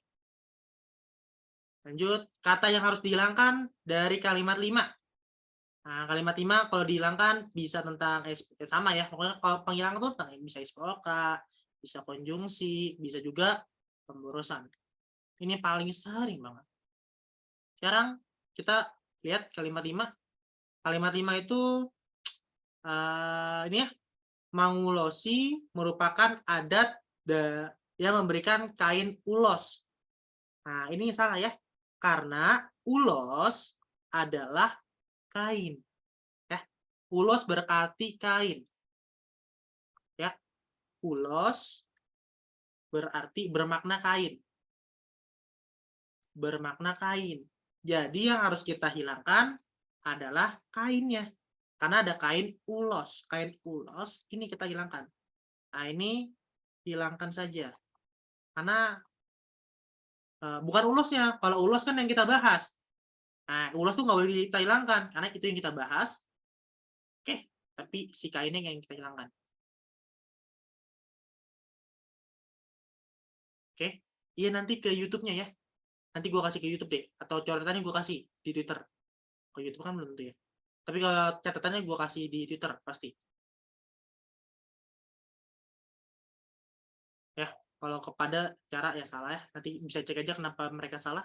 Lanjut, kata yang harus dihilangkan dari kalimat 5. Nah, kalimat 5 kalau dihilangkan bisa tentang sama ya. Pokoknya kalau penghilangan tuh bisa SPOK, bisa konjungsi, bisa juga pemborosan. Ini paling sering banget. Sekarang kita lihat kalimat 5. Kalimat 5 itu ini ya, mangulosi merupakan adat yang memberikan kain ulos. Nah, ini salah ya. Karena ulos adalah kain. Ya. Ulos berarti kain. Ya. Ulos berarti bermakna kain. Bermakna kain. Jadi yang harus kita hilangkan adalah kainnya. Karena ada kain ulos. Kain ulos ini kita hilangkan. Nah, ini hilangkan saja. Karena bukan ulosnya. Kalau ulos kan yang kita bahas. Nah, ulos tuh nggak boleh kita hilangkan. Karena itu yang kita bahas. Oke, tapi si kainnya yang kita hilangkan. Oke, iya nanti ke YouTube-nya ya. Nanti gue kasih ke YouTube deh. Atau coretannya gue kasih di Twitter. Ke YouTube kan belum tentu ya. Tapi kalau catatannya gue kasih di Twitter pasti. Ya, kalau kepada cara ya salah ya. Nanti bisa cek aja kenapa mereka salah.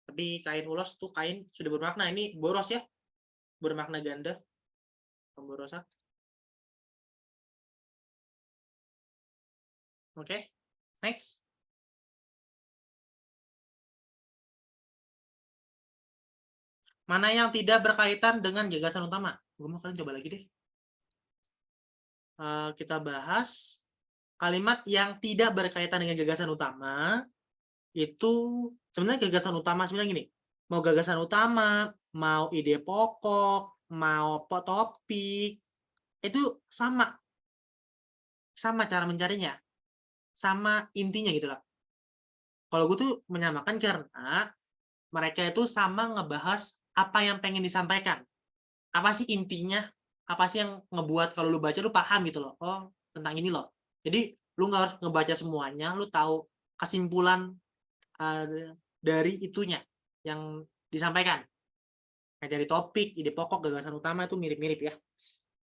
Tapi kain ulos tuh kain sudah bermakna. Ini boros ya. Bermakna ganda. Pemborosan. Oke, next. Mana yang tidak berkaitan dengan gagasan utama? Gue mau kalian coba lagi deh. Kita bahas kalimat yang tidak berkaitan dengan gagasan utama. Itu sebenarnya gagasan utama sebenarnya gini. Mau gagasan utama, mau ide pokok, mau topik, itu sama. Sama cara mencarinya. Sama intinya gitu loh. Kalau gue tuh menyamakan karena mereka itu sama ngebahas apa yang pengen disampaikan. Apa sih intinya? Apa sih yang ngebuat kalau lu baca lu paham gitu loh. Oh, tentang ini loh. Jadi lu nggak harus ngebaca semuanya, lu tahu kesimpulan dari itunya yang disampaikan. Kayak dari topik, ide pokok, gagasan utama itu mirip-mirip ya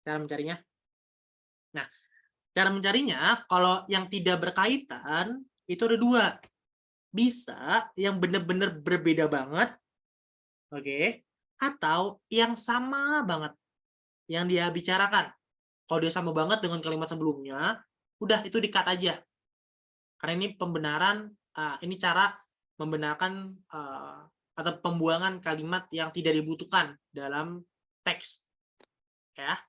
cara mencarinya. Nah, cara mencarinya kalau yang tidak berkaitan itu ada dua. Bisa yang benar-benar berbeda banget, oke, atau yang sama banget yang dia bicarakan. Kalau dia sama banget dengan kalimat sebelumnya, udah itu di-cut aja. Karena ini pembenaran, ini cara membenarkan atau pembuangan kalimat yang tidak dibutuhkan dalam teks. Ya.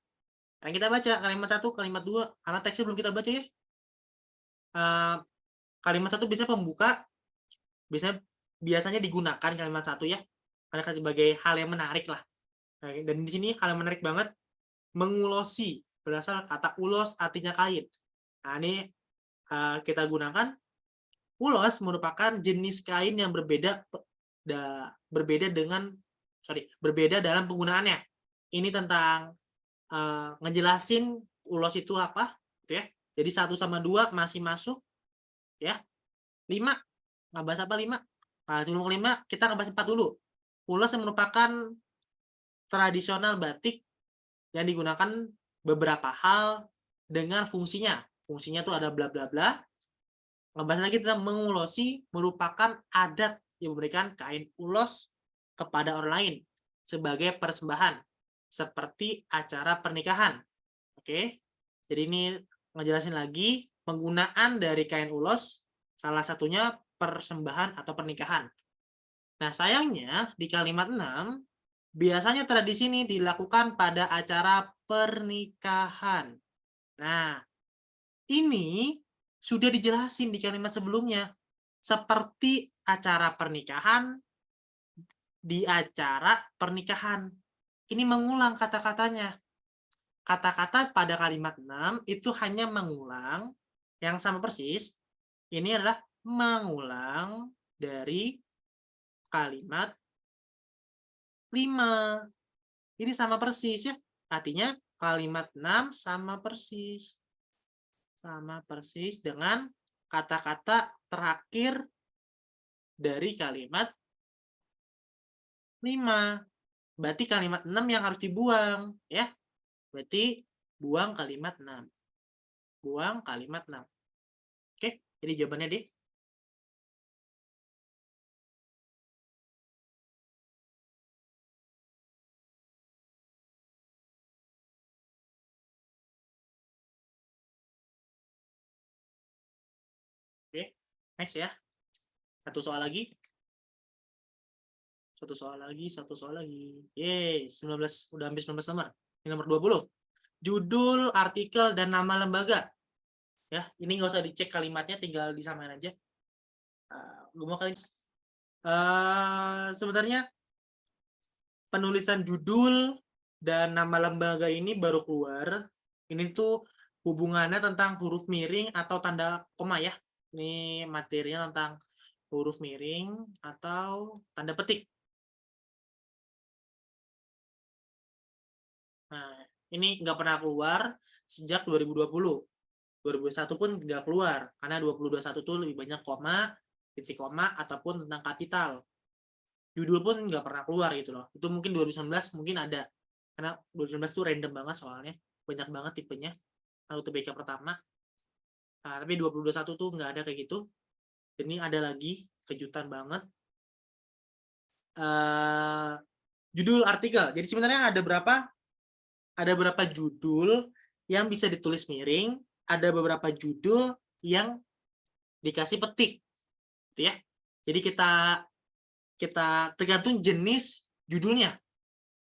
Nah, kita baca kalimat 1, kalimat 2, karena teksnya belum kita baca ya. Kalimat 1 biasanya pembuka, biasanya digunakan kalimat 1 ya. Karena sebagai hal yang menarik lah. Nah, dan di sini hal yang menarik banget, mengulosi, berasal kata ulos artinya kain. Nah, ini kita gunakan. Ulos merupakan jenis kain yang berbeda dalam penggunaannya. Ini tentang ngejelasin ulos itu apa, gitu ya. Jadi 1 sama 2 masih masuk, ya. 5, nggak bahas apa 5? Nah, sebelum ke 5, kita ngebahas 4 dulu. Ulos yang merupakan tradisional batik yang digunakan beberapa hal dengan fungsinya. Fungsinya tuh ada bla bla bla. Ngebahas lagi tentang mengulosi merupakan adat yang memberikan kain ulos kepada orang lain sebagai persembahan seperti acara pernikahan. Oke. Jadi ini ngejelasin lagi penggunaan dari kain ulos, salah satunya persembahan atau pernikahan. Nah, sayangnya di kalimat 6 biasanya tradisi ini dilakukan pada acara pernikahan. Nah, ini sudah dijelasin di kalimat sebelumnya. Seperti acara pernikahan di acara pernikahan. Ini mengulang kata-katanya. Kata-kata pada kalimat 6 itu hanya mengulang yang sama persis. Ini adalah mengulang dari kalimat 5. Ini sama persis ya. Artinya kalimat 6 sama persis. Sama persis dengan kata-kata terakhir dari kalimat 5. Berarti kalimat 6 yang harus dibuang, ya. Berarti buang kalimat 6. Buang kalimat 6. Oke, jadi jawabannya D. Oke, next ya. Satu soal lagi. Satu soal lagi, satu soal lagi. Yeay, 19, udah hampir 19 nomor. Ini nomor 20. Judul, artikel, dan nama lembaga. Ya, ini nggak usah dicek kalimatnya, tinggal disamain aja. Gue mau kalian. Sebenarnya penulisan judul dan nama lembaga ini baru keluar. Ini tuh hubungannya tentang huruf miring atau tanda koma ya. Ini materinya tentang huruf miring atau tanda petik. Nah, ini nggak pernah keluar sejak 2020. 2021 pun nggak keluar, karena 2021 tuh lebih banyak koma, titik koma, ataupun tentang kapital. Judul pun nggak pernah keluar gitu loh. Itu mungkin 2019 mungkin ada. Karena 2019 tuh random banget soalnya. Banyak banget tipenya. UTBK pertama. Nah, tapi 2021 tuh nggak ada kayak gitu. Ini ada lagi, kejutan banget. Judul artikel. Jadi sebenarnya ada berapa judul yang bisa ditulis miring, ada beberapa judul yang dikasih petik, gitu ya. Jadi kita tergantung jenis judulnya,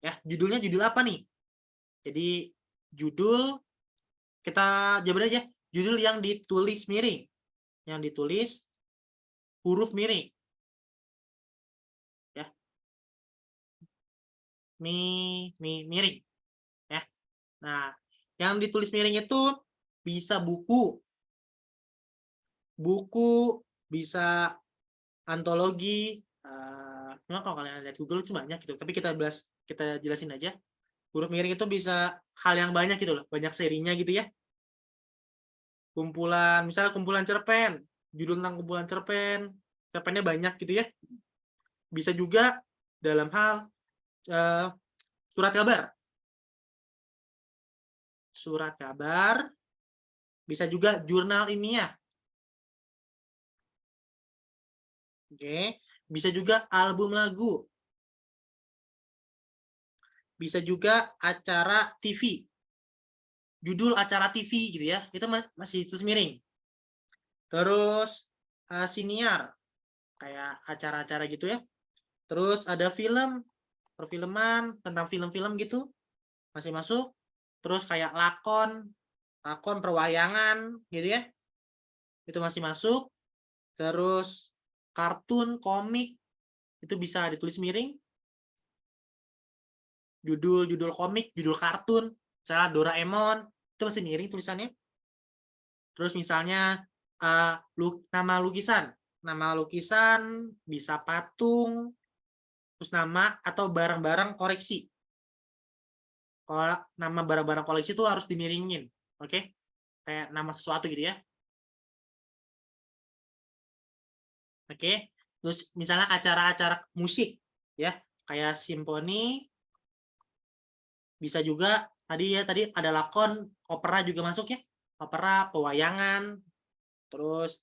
ya. Judulnya judul apa nih? Jadi judul kita jabarin aja, judul yang ditulis miring, yang ditulis huruf miring, ya. Miring, ya. Nah, yang ditulis miring itu bisa buku, bisa antologi. Memang kalau kalian lihat Google itu banyak gitu, tapi kita jelasin aja. Huruf miring itu bisa hal yang banyak gitu loh, banyak serinya gitu ya. Misalnya kumpulan cerpen, judul tentang kumpulan cerpen, cerpennya banyak gitu ya. Bisa juga dalam hal surat kabar. Surat kabar, bisa juga jurnal ilmiah. Oke, bisa juga album lagu. Bisa juga acara TV. Judul acara TV gitu ya, itu masih tulis miring. Terus siniar, kayak acara-acara gitu ya. Terus ada film, perfilman, tentang film-film gitu, masih masuk. Terus kayak lakon perwayangan gitu ya, itu masih masuk. Terus kartun, komik, itu bisa ditulis miring. Judul komik, judul kartun, misalnya Doraemon, itu masih miring tulisannya. Terus misalnya nama lukisan bisa patung, terus nama atau barang-barang koleksi. Kalau nama barang-barang koleksi itu harus dimiringin, oke? Kayak nama sesuatu gitu ya. Oke, terus misalnya acara-acara musik ya, kayak simfoni, bisa juga tadi ada lakon, opera juga masuk ya, opera, pewayangan, terus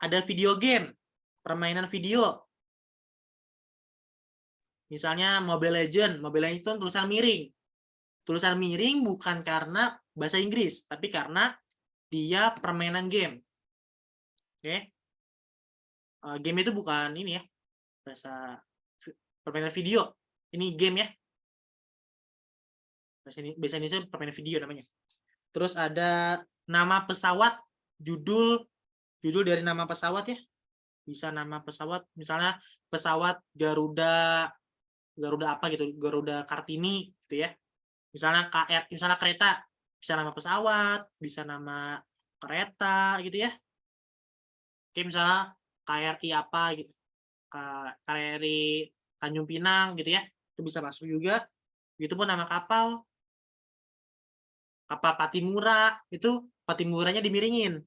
ada video game, permainan video, misalnya Mobile Legends itu tulisan miring bukan karena bahasa Inggris, tapi karena dia permainan game. Oke, game itu bukan ini ya, bahasa permainan video, ini game ya. Bahasa Indonesia permainan video namanya. Terus ada nama pesawat, judul dari nama pesawat ya. Bisa nama pesawat, misalnya pesawat Garuda apa gitu, Garuda Kartini gitu ya. Misalnya misalnya kereta, bisa nama pesawat, bisa nama kereta gitu ya. Oke, misalnya KRI apa gitu. KRI Tanjung Pinang gitu ya. Itu bisa masuk juga. Itu pun nama kapal Patimura, itu Patimuranya dimiringin.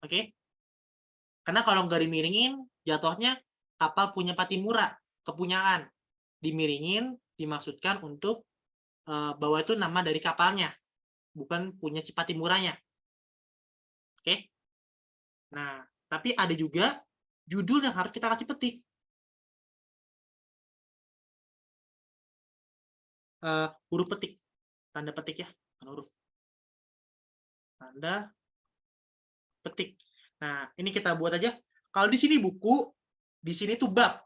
Oke? Karena kalau nggak dimiringin, jatuhnya kapal punya Patimura, kepunyaan. Dimiringin, dimaksudkan untuk bahwa itu nama dari kapalnya, bukan punya Cipati Muranya. Oke? Nah, tapi ada juga judul yang harus kita kasih petik. Huruf petik, tanda petik ya, bukan huruf. Tanda petik. Nah, ini kita buat aja. Kalau di sini buku, di sini tuh bab.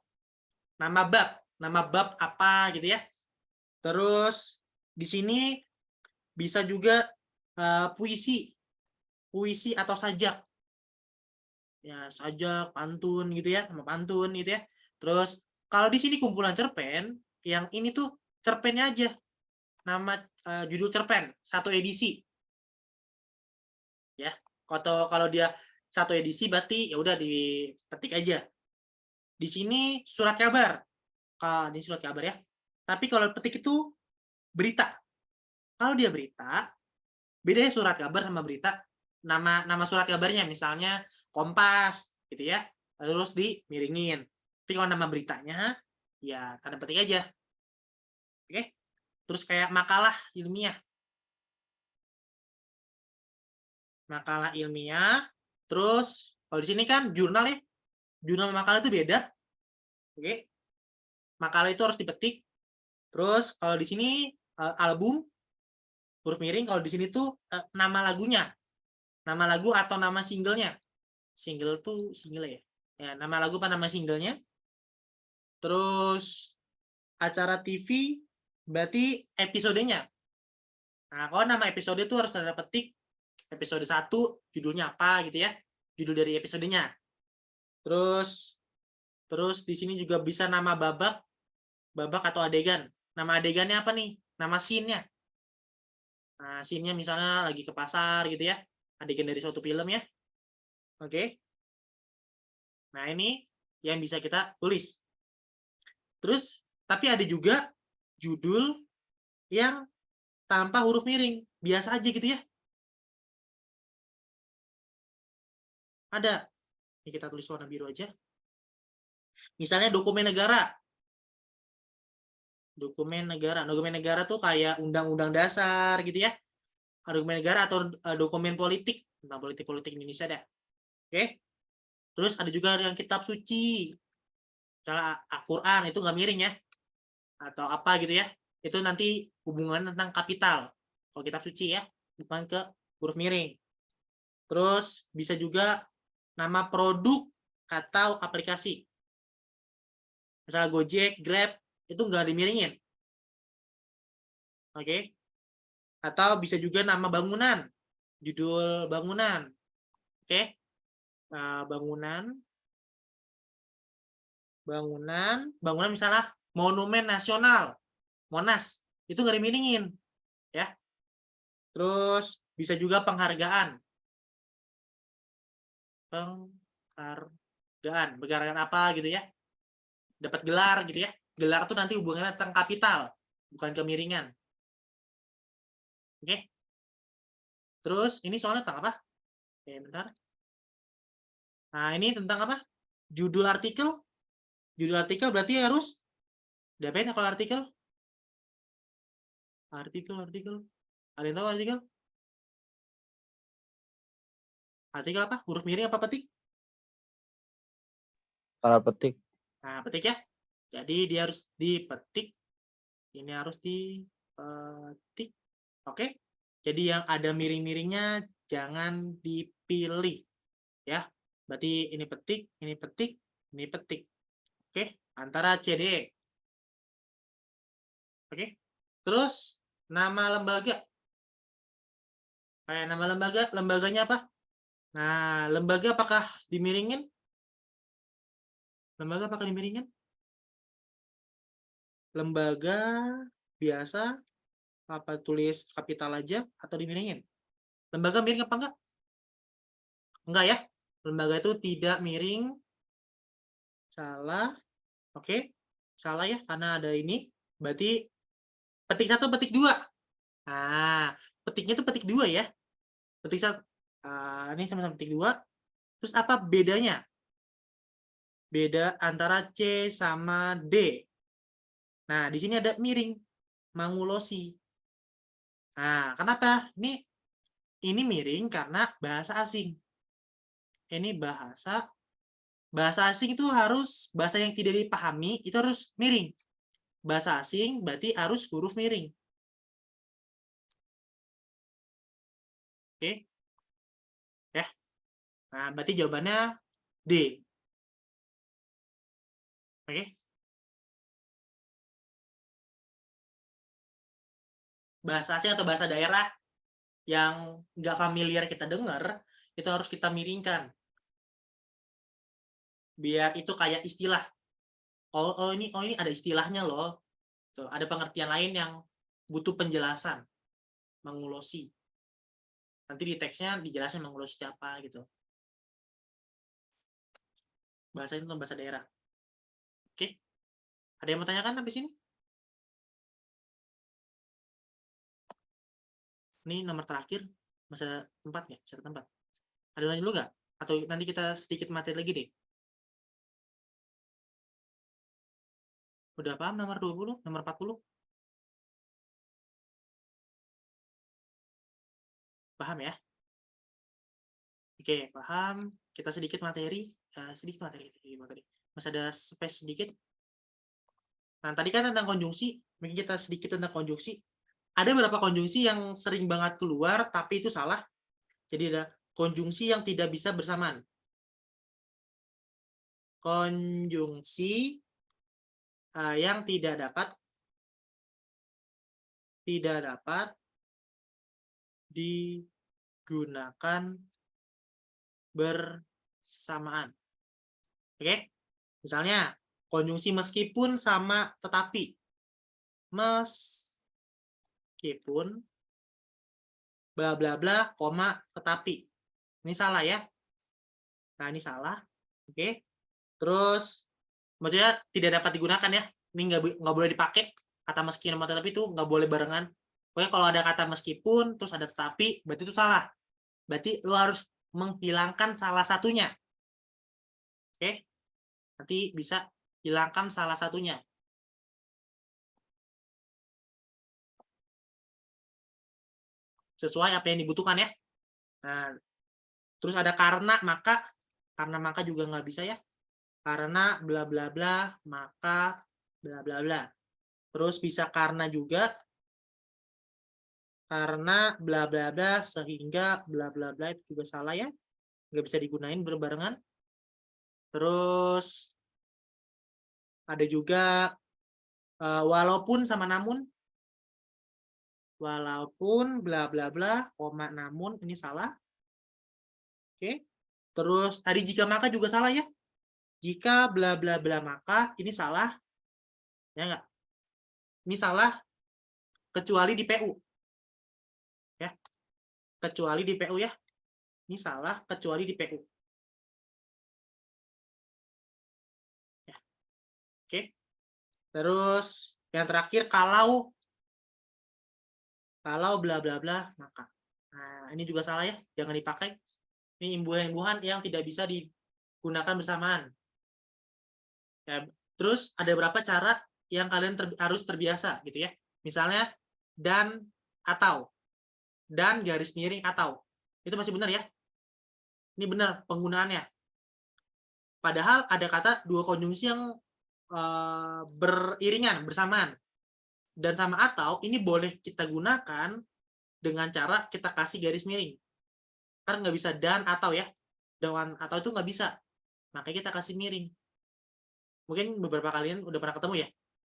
Nama bab apa gitu ya. Terus di sini bisa juga puisi atau sajak. Ya, sajak, pantun gitu ya, sama pantun gitu ya. Terus kalau di sini kumpulan cerpen, yang ini tuh cerpennya aja. Nama judul cerpen, satu edisi. Ya. Kalau dia satu edisi berarti ya udah dipetik aja. Di sini surat kabar. Ini surat kabar ya. Tapi kalau petik itu berita. Kalau dia berita, bedanya surat kabar sama berita. Nama surat kabarnya misalnya Kompas gitu ya. Terus dimiringin. Tapi kalau nama beritanya ya tanda petik aja. Oke? Terus kayak makalah ilmiah. Makalah ilmiah. Terus kalau di sini kan jurnal ya. Jurnal makalah itu beda. Oke? Makalah itu harus dipetik. Terus kalau di sini album huruf miring, kalau di sini tuh nama lagunya. Nama lagu atau nama singlenya. Single tuh single ya. Ya, nama lagu apa nama singlenya. Terus acara TV berarti episodenya. Nah, kalau nama episode itu harus ada petik episode 1 judulnya apa gitu ya. Judul dari episodenya. Terus di sini juga bisa nama babak atau adegan. Nama adegannya apa nih? Nama scene-nya. Nah, scene-nya misalnya lagi ke pasar gitu ya. Adegan dari suatu film ya. Oke. Nah, ini yang bisa kita tulis. Terus, tapi ada juga judul yang tanpa huruf miring. Biasa aja gitu ya. Ada. Ini kita tulis warna biru aja. Misalnya dokumen negara. Dokumen negara tuh kayak undang-undang dasar gitu ya. Dokumen negara atau dokumen politik. Tentang politik Indonesia deh. Oke. Terus ada juga yang kitab suci. Misalnya Al-Quran itu nggak miring ya. Atau apa gitu ya. Itu nanti hubungan tentang kapital. Kalau kitab suci ya. Bukan ke huruf miring. Terus bisa juga nama produk atau aplikasi. Misalnya Gojek, Grab, itu nggak dimiringin. Oke. Atau bisa juga nama bangunan. Judul bangunan. Oke. Nah, bangunan misalnya Monumen Nasional. Monas. Itu nggak dimiringin. Ya. Terus bisa juga penghargaan. Penghargaan apa gitu ya. Dapat gelar gitu ya. Gelar tuh nanti hubungannya tentang kapital, bukan kemiringan. Oke. Terus ini soalnya tentang apa? Oke, bentar. Nah, ini tentang apa? Judul artikel. Judul artikel berarti harus diapain kalau artikel? Artikel. Ada yang tahu artikel? Artikel apa? Huruf miring apa petik? Tanda petik. Nah, petik ya. Jadi dia harus dipetik. Ini harus dipetik. Oke. Jadi yang ada miring-miringnya jangan dipilih. Ya. Berarti ini petik, ini petik, ini petik. Oke. Antara C, D, E. Oke. Terus nama lembaga. Kayak nama lembaganya apa? Nah, lembaga apakah dimiringin? Lembaga apakah dimiringin? Lembaga biasa apa tulis kapital aja atau dimiringin? Lembaga miring apa enggak? Enggak ya. Lembaga itu tidak miring. Salah. Oke. Salah ya karena ada ini. Berarti petik 1, petik 2. Nah, petiknya itu petik 2 ya. Petik 1. Ini sama-sama petik 2. Terus apa bedanya? Beda antara C sama D. Nah, di sini ada miring, mangulosi. Nah, kenapa? Ini miring karena bahasa asing. Ini bahasa asing itu harus bahasa yang tidak dipahami itu harus miring. Bahasa asing berarti harus huruf miring. Oke? Ya. Nah, berarti jawabannya D. Oke? Bahasa asing atau bahasa daerah yang nggak familiar kita dengar, itu harus kita miringkan. Biar itu kayak istilah. Ini ada istilahnya loh. Tuh, ada pengertian lain yang butuh penjelasan. Mengulosi. Nanti di teksnya dijelasin mengulosi apa gitu. Bahasa itu bahasa daerah. Oke? Ada yang mau tanyakan habis ini? Ini nomor terakhir. Masih ada tempat nggak? Masih ada tempat. Ada nanya dulu nggak? Atau nanti kita sedikit materi lagi deh? Udah paham nomor 20? Nomor 40? Paham ya? Oke, paham. Kita sedikit materi. Sedikit materi. Masih ada space sedikit. Nah, tadi kan tentang konjungsi. Mungkin kita sedikit tentang konjungsi. Ada beberapa konjungsi yang sering banget keluar, tapi itu salah. Jadi ada konjungsi yang tidak bisa bersamaan. Konjungsi yang tidak dapat digunakan bersamaan. Oke? Misalnya konjungsi meskipun sama tetapi. Meskipun bla bla bla, koma tetapi. Ini salah ya. Nah, ini salah. Oke. Terus maksudnya tidak dapat digunakan ya. Ini nggak boleh dipakai. Kata meskipun sama tetapi itu nggak boleh barengan. Pokoknya kalau ada kata meskipun terus ada tetapi, berarti itu salah. Berarti lo harus menghilangkan salah satunya. Oke? Nanti bisa hilangkan salah satunya. Sesuai apa yang dibutuhkan ya. Nah, terus ada karena maka juga nggak bisa ya. Karena bla bla bla, maka bla bla bla. Terus bisa karena juga, karena bla bla bla sehingga bla bla bla itu juga salah ya. Nggak bisa digunain berbarengan. Terus ada juga walaupun sama namun. Walaupun bla bla bla, koma namun ini salah. Oke. Terus tadi jika maka juga salah ya. Jika bla bla bla maka ini salah. Ya enggak? Ini salah kecuali di PU. Ya. Kecuali di PU ya. Ini salah kecuali di PU. Ya. Oke. Terus yang terakhir kalau bla bla bla maka. Nah, ini juga salah ya. Jangan dipakai. Ini imbuhan-imbuhan yang tidak bisa digunakan bersamaan. Ya, terus ada berapa cara yang kalian harus terbiasa gitu ya. Misalnya dan atau, dan garis miring atau. Itu masih benar ya. Ini benar penggunaannya. Padahal ada kata dua konjungsi yang beriringan, bersamaan. Dan sama atau ini boleh kita gunakan dengan cara kita kasih garis miring. Kan nggak bisa dan atau ya. Dengan atau itu nggak bisa. Makanya kita kasih miring. Mungkin beberapa kalian udah pernah ketemu ya.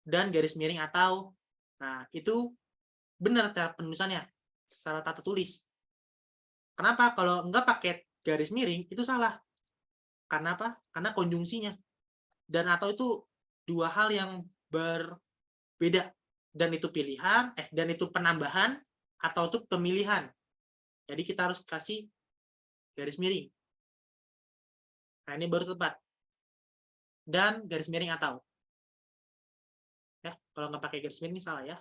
Dan garis miring atau. Nah, itu benar cara penulisannya. Secara tata tulis. Kenapa? Kalau nggak pakai garis miring, itu salah. Karena apa? Karena konjungsinya. Dan atau itu dua hal yang berbeda. Dan itu pilihan, dan itu penambahan, atau itu pemilihan. Jadi kita harus kasih garis miring. Nah, ini baru tepat. Dan garis miring atau. Ya, kalau nggak pakai garis miring ini salah ya.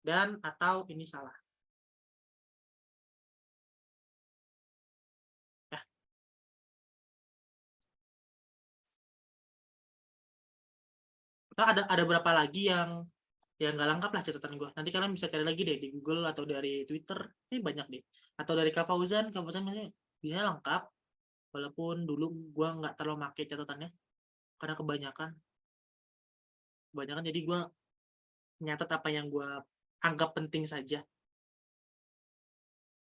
Dan atau ini salah. Ya. Ada berapa lagi yang nggak lengkap lah catatan gue. Nanti kalian bisa cari lagi deh di Google atau dari Twitter. Banyak deh. Atau dari Kak Fauzan bisa lengkap. Walaupun dulu gue nggak terlalu pakai catatannya. Karena kebanyakan jadi gue nyatet apa yang gue anggap penting saja.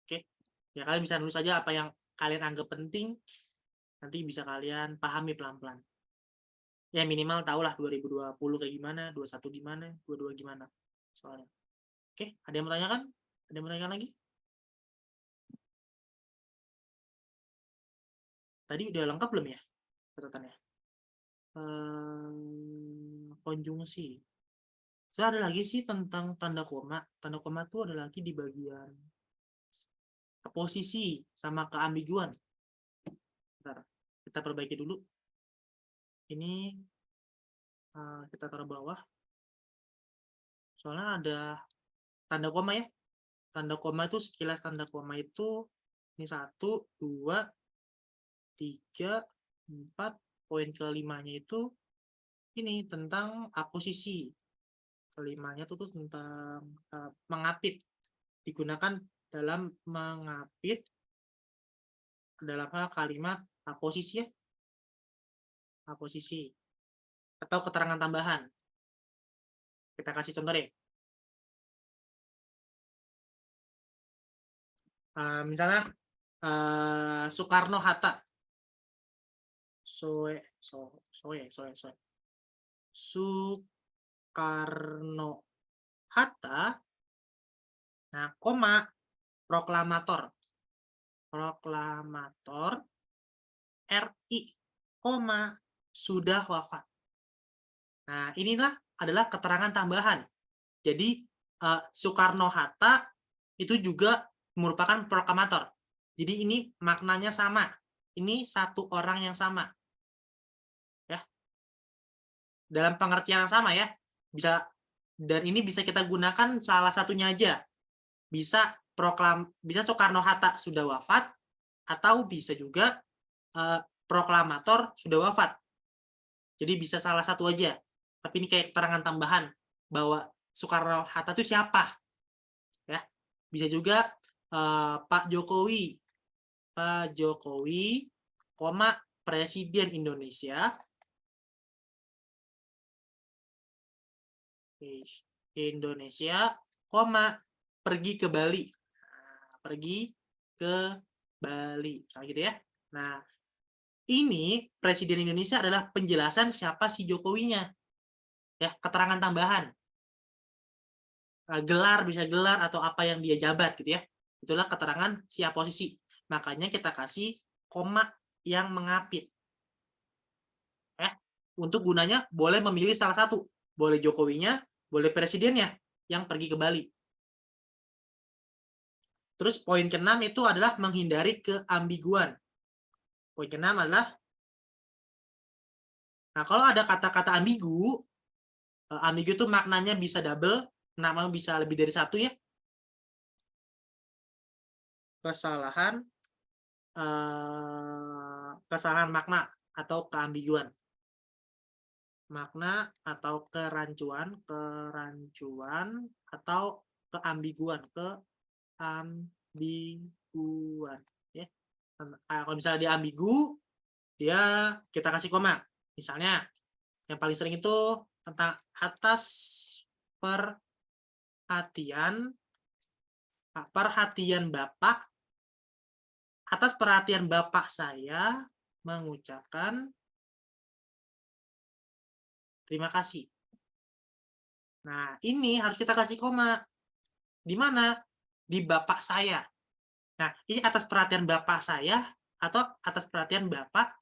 Oke. Ya kalian bisa nulis saja apa yang kalian anggap penting. Nanti bisa kalian pahami pelan-pelan. Ya minimal tahulah 2020 kayak gimana, 21 gimana, 22 gimana soalnya. Oke, ada yang mau tanyakan? Ada yang mau tanyakan lagi? Tadi udah lengkap belum ya catatannya? Konjungsi. Soalnya ada lagi sih tentang tanda koma. Tanda koma itu ada lagi di bagian posisi sama keambiguan. Bentar, kita perbaiki dulu. Ini kita taruh bawah. Soalnya ada tanda koma ya. Tanda koma itu sekilas tanda koma itu ini 1, 2, 3, 4. Poin kelimanya itu ini tentang aposisi. Kelimanya itu tentang mengapit. Digunakan dalam mengapit dalam kalimat aposisi ya. Aposisi. Atau keterangan tambahan. Kita kasih contoh deh. Misalnya Soekarno-Hatta. Soekarno-Hatta. Nah, koma proklamator. Proklamator RI, koma sudah wafat. Nah, inilah adalah keterangan tambahan. Jadi Soekarno-Hatta itu juga merupakan proklamator. Jadi ini maknanya sama. Ini satu orang yang sama. Ya. Dalam pengertian yang sama ya. Dan ini bisa kita gunakan salah satunya aja. Bisa Soekarno-Hatta sudah wafat, atau bisa juga proklamator sudah wafat. Jadi bisa salah satu aja. Tapi ini kayak keterangan tambahan bahwa Soekarno-Hatta itu siapa. Ya. Bisa juga Pak Jokowi, koma Presiden Indonesia. Koma pergi ke Bali. Pergi ke Bali. Nah, gitu ya. Nah, ini Presiden Indonesia adalah penjelasan siapa si Jokowinya. Ya, keterangan tambahan. Gelar, bisa gelar atau apa yang dia jabat gitu ya. Itulah keterangan si aposisi. Makanya kita kasih koma yang mengapit. Ya. Untuk gunanya boleh memilih salah satu. Boleh Jokowinya, boleh presidennya yang pergi ke Bali. Terus poin ke-6 itu adalah menghindari keambiguan. Poin ke-6 adalah, nah kalau ada kata-kata ambigu itu maknanya bisa double, namanya bisa lebih dari satu ya. Kesalahan makna atau keambiguan. Makna atau kerancuan atau keambiguan, ya. Kalau misalnya dia ambigu, kita kasih koma. Misalnya yang paling sering itu tentang atas perhatian Bapak saya mengucapkan terima kasih. Nah, ini harus kita kasih koma. Di mana? Di Bapak saya. Nah, ini atas perhatian Bapak saya atau atas perhatian Bapak.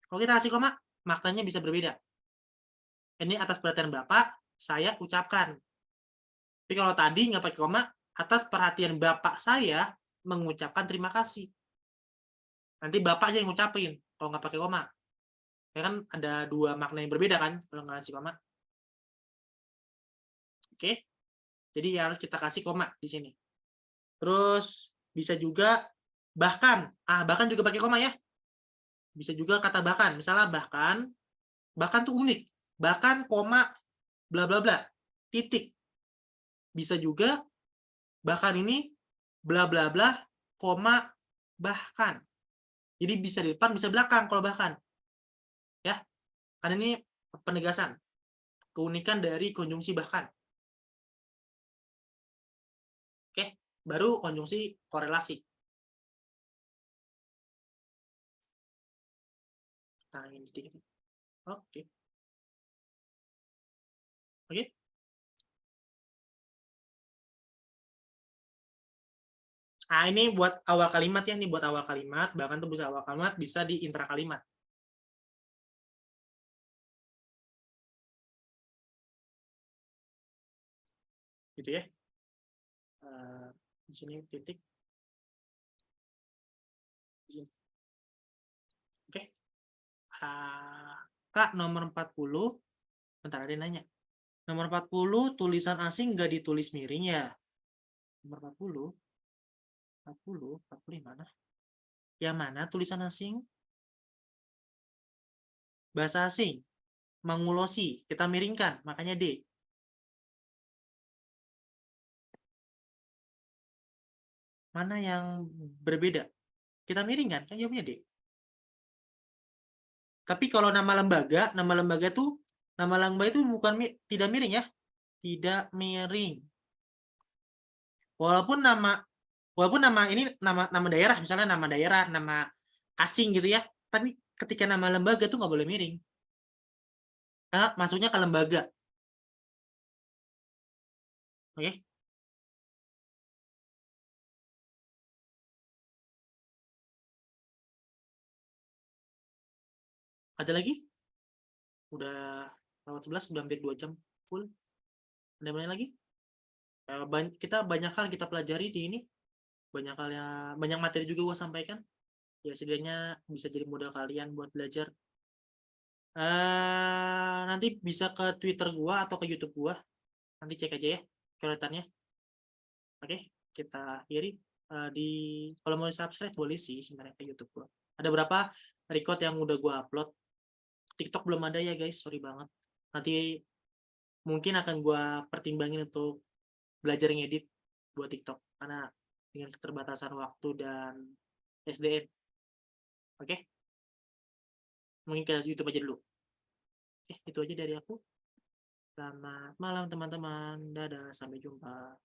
Kalau kita kasih koma, maknanya bisa berbeda. Ini atas perhatian Bapak, saya ucapkan. Tapi kalau tadi nggak pakai koma, atas perhatian Bapak saya mengucapkan terima kasih. Nanti Bapak aja yang ngucapin, kalau nggak pakai koma. Ya kan ada dua makna yang berbeda kan, kalau nggak kasih koma. Oke, jadi harus kita kasih koma di sini. Terus bisa juga bahkan, bahkan juga pakai koma ya. Bisa juga kata bahkan, misalnya bahkan tuh unik. Bahkan koma bla bla bla, titik. Bisa juga bahkan ini bla bla bla, koma, bahkan. Jadi bisa di depan, bisa belakang kalau bahkan. Ya, karena ini penegasan. Keunikan dari konjungsi bahkan. Oke, baru konjungsi korelasi. Tangin sedikit. Oke. Oke. Nah, ini buat awal kalimat ya, ini buat awal kalimat, bahkan tuh bisa awal kalimat, bisa di intra kalimat. Gitu ya. Di sini titik. Di sini. Oke. Kak, nomor 40. Bentar, ada yang nanya. Nomor 40, tulisan asing nggak ditulis miring ya? Nomor 40. 40 mana? Yang mana tulisan asing? Bahasa asing. Mangulosi. Kita miringkan, makanya D. Mana yang berbeda? Kita miringkan, kan jawabnya D. Tapi kalau nama lembaga itu bukan tidak miring ya. Tidak miring. Walaupun nama ini nama daerah, misalnya nama daerah, nama asing gitu ya. Tapi ketika nama lembaga tuh nggak boleh miring. Karena masuknya ke lembaga. Oke. Ada lagi? Udah lewat 11, udah hampir 2 jam full. Ada yang lagi? Kita banyak hal kita pelajari di ini. Banyak materi juga gua sampaikan. Ya setidaknya bisa jadi modal kalian buat belajar. Nanti bisa ke Twitter gua atau ke YouTube gua. Nanti cek aja ya coretannya. Oke, kita akhiri. Kalau mau subscribe boleh sih sebenarnya ke YouTube gua. Ada berapa record yang udah gua upload. TikTok belum ada ya guys, sorry banget. Nanti mungkin akan gua pertimbangin untuk belajar ngedit buat TikTok karena dengan keterbatasan waktu dan SDM. Oke? Mungkin ke YouTube aja dulu. Oke, itu aja dari aku. Selamat malam teman-teman. Dadah, sampai jumpa.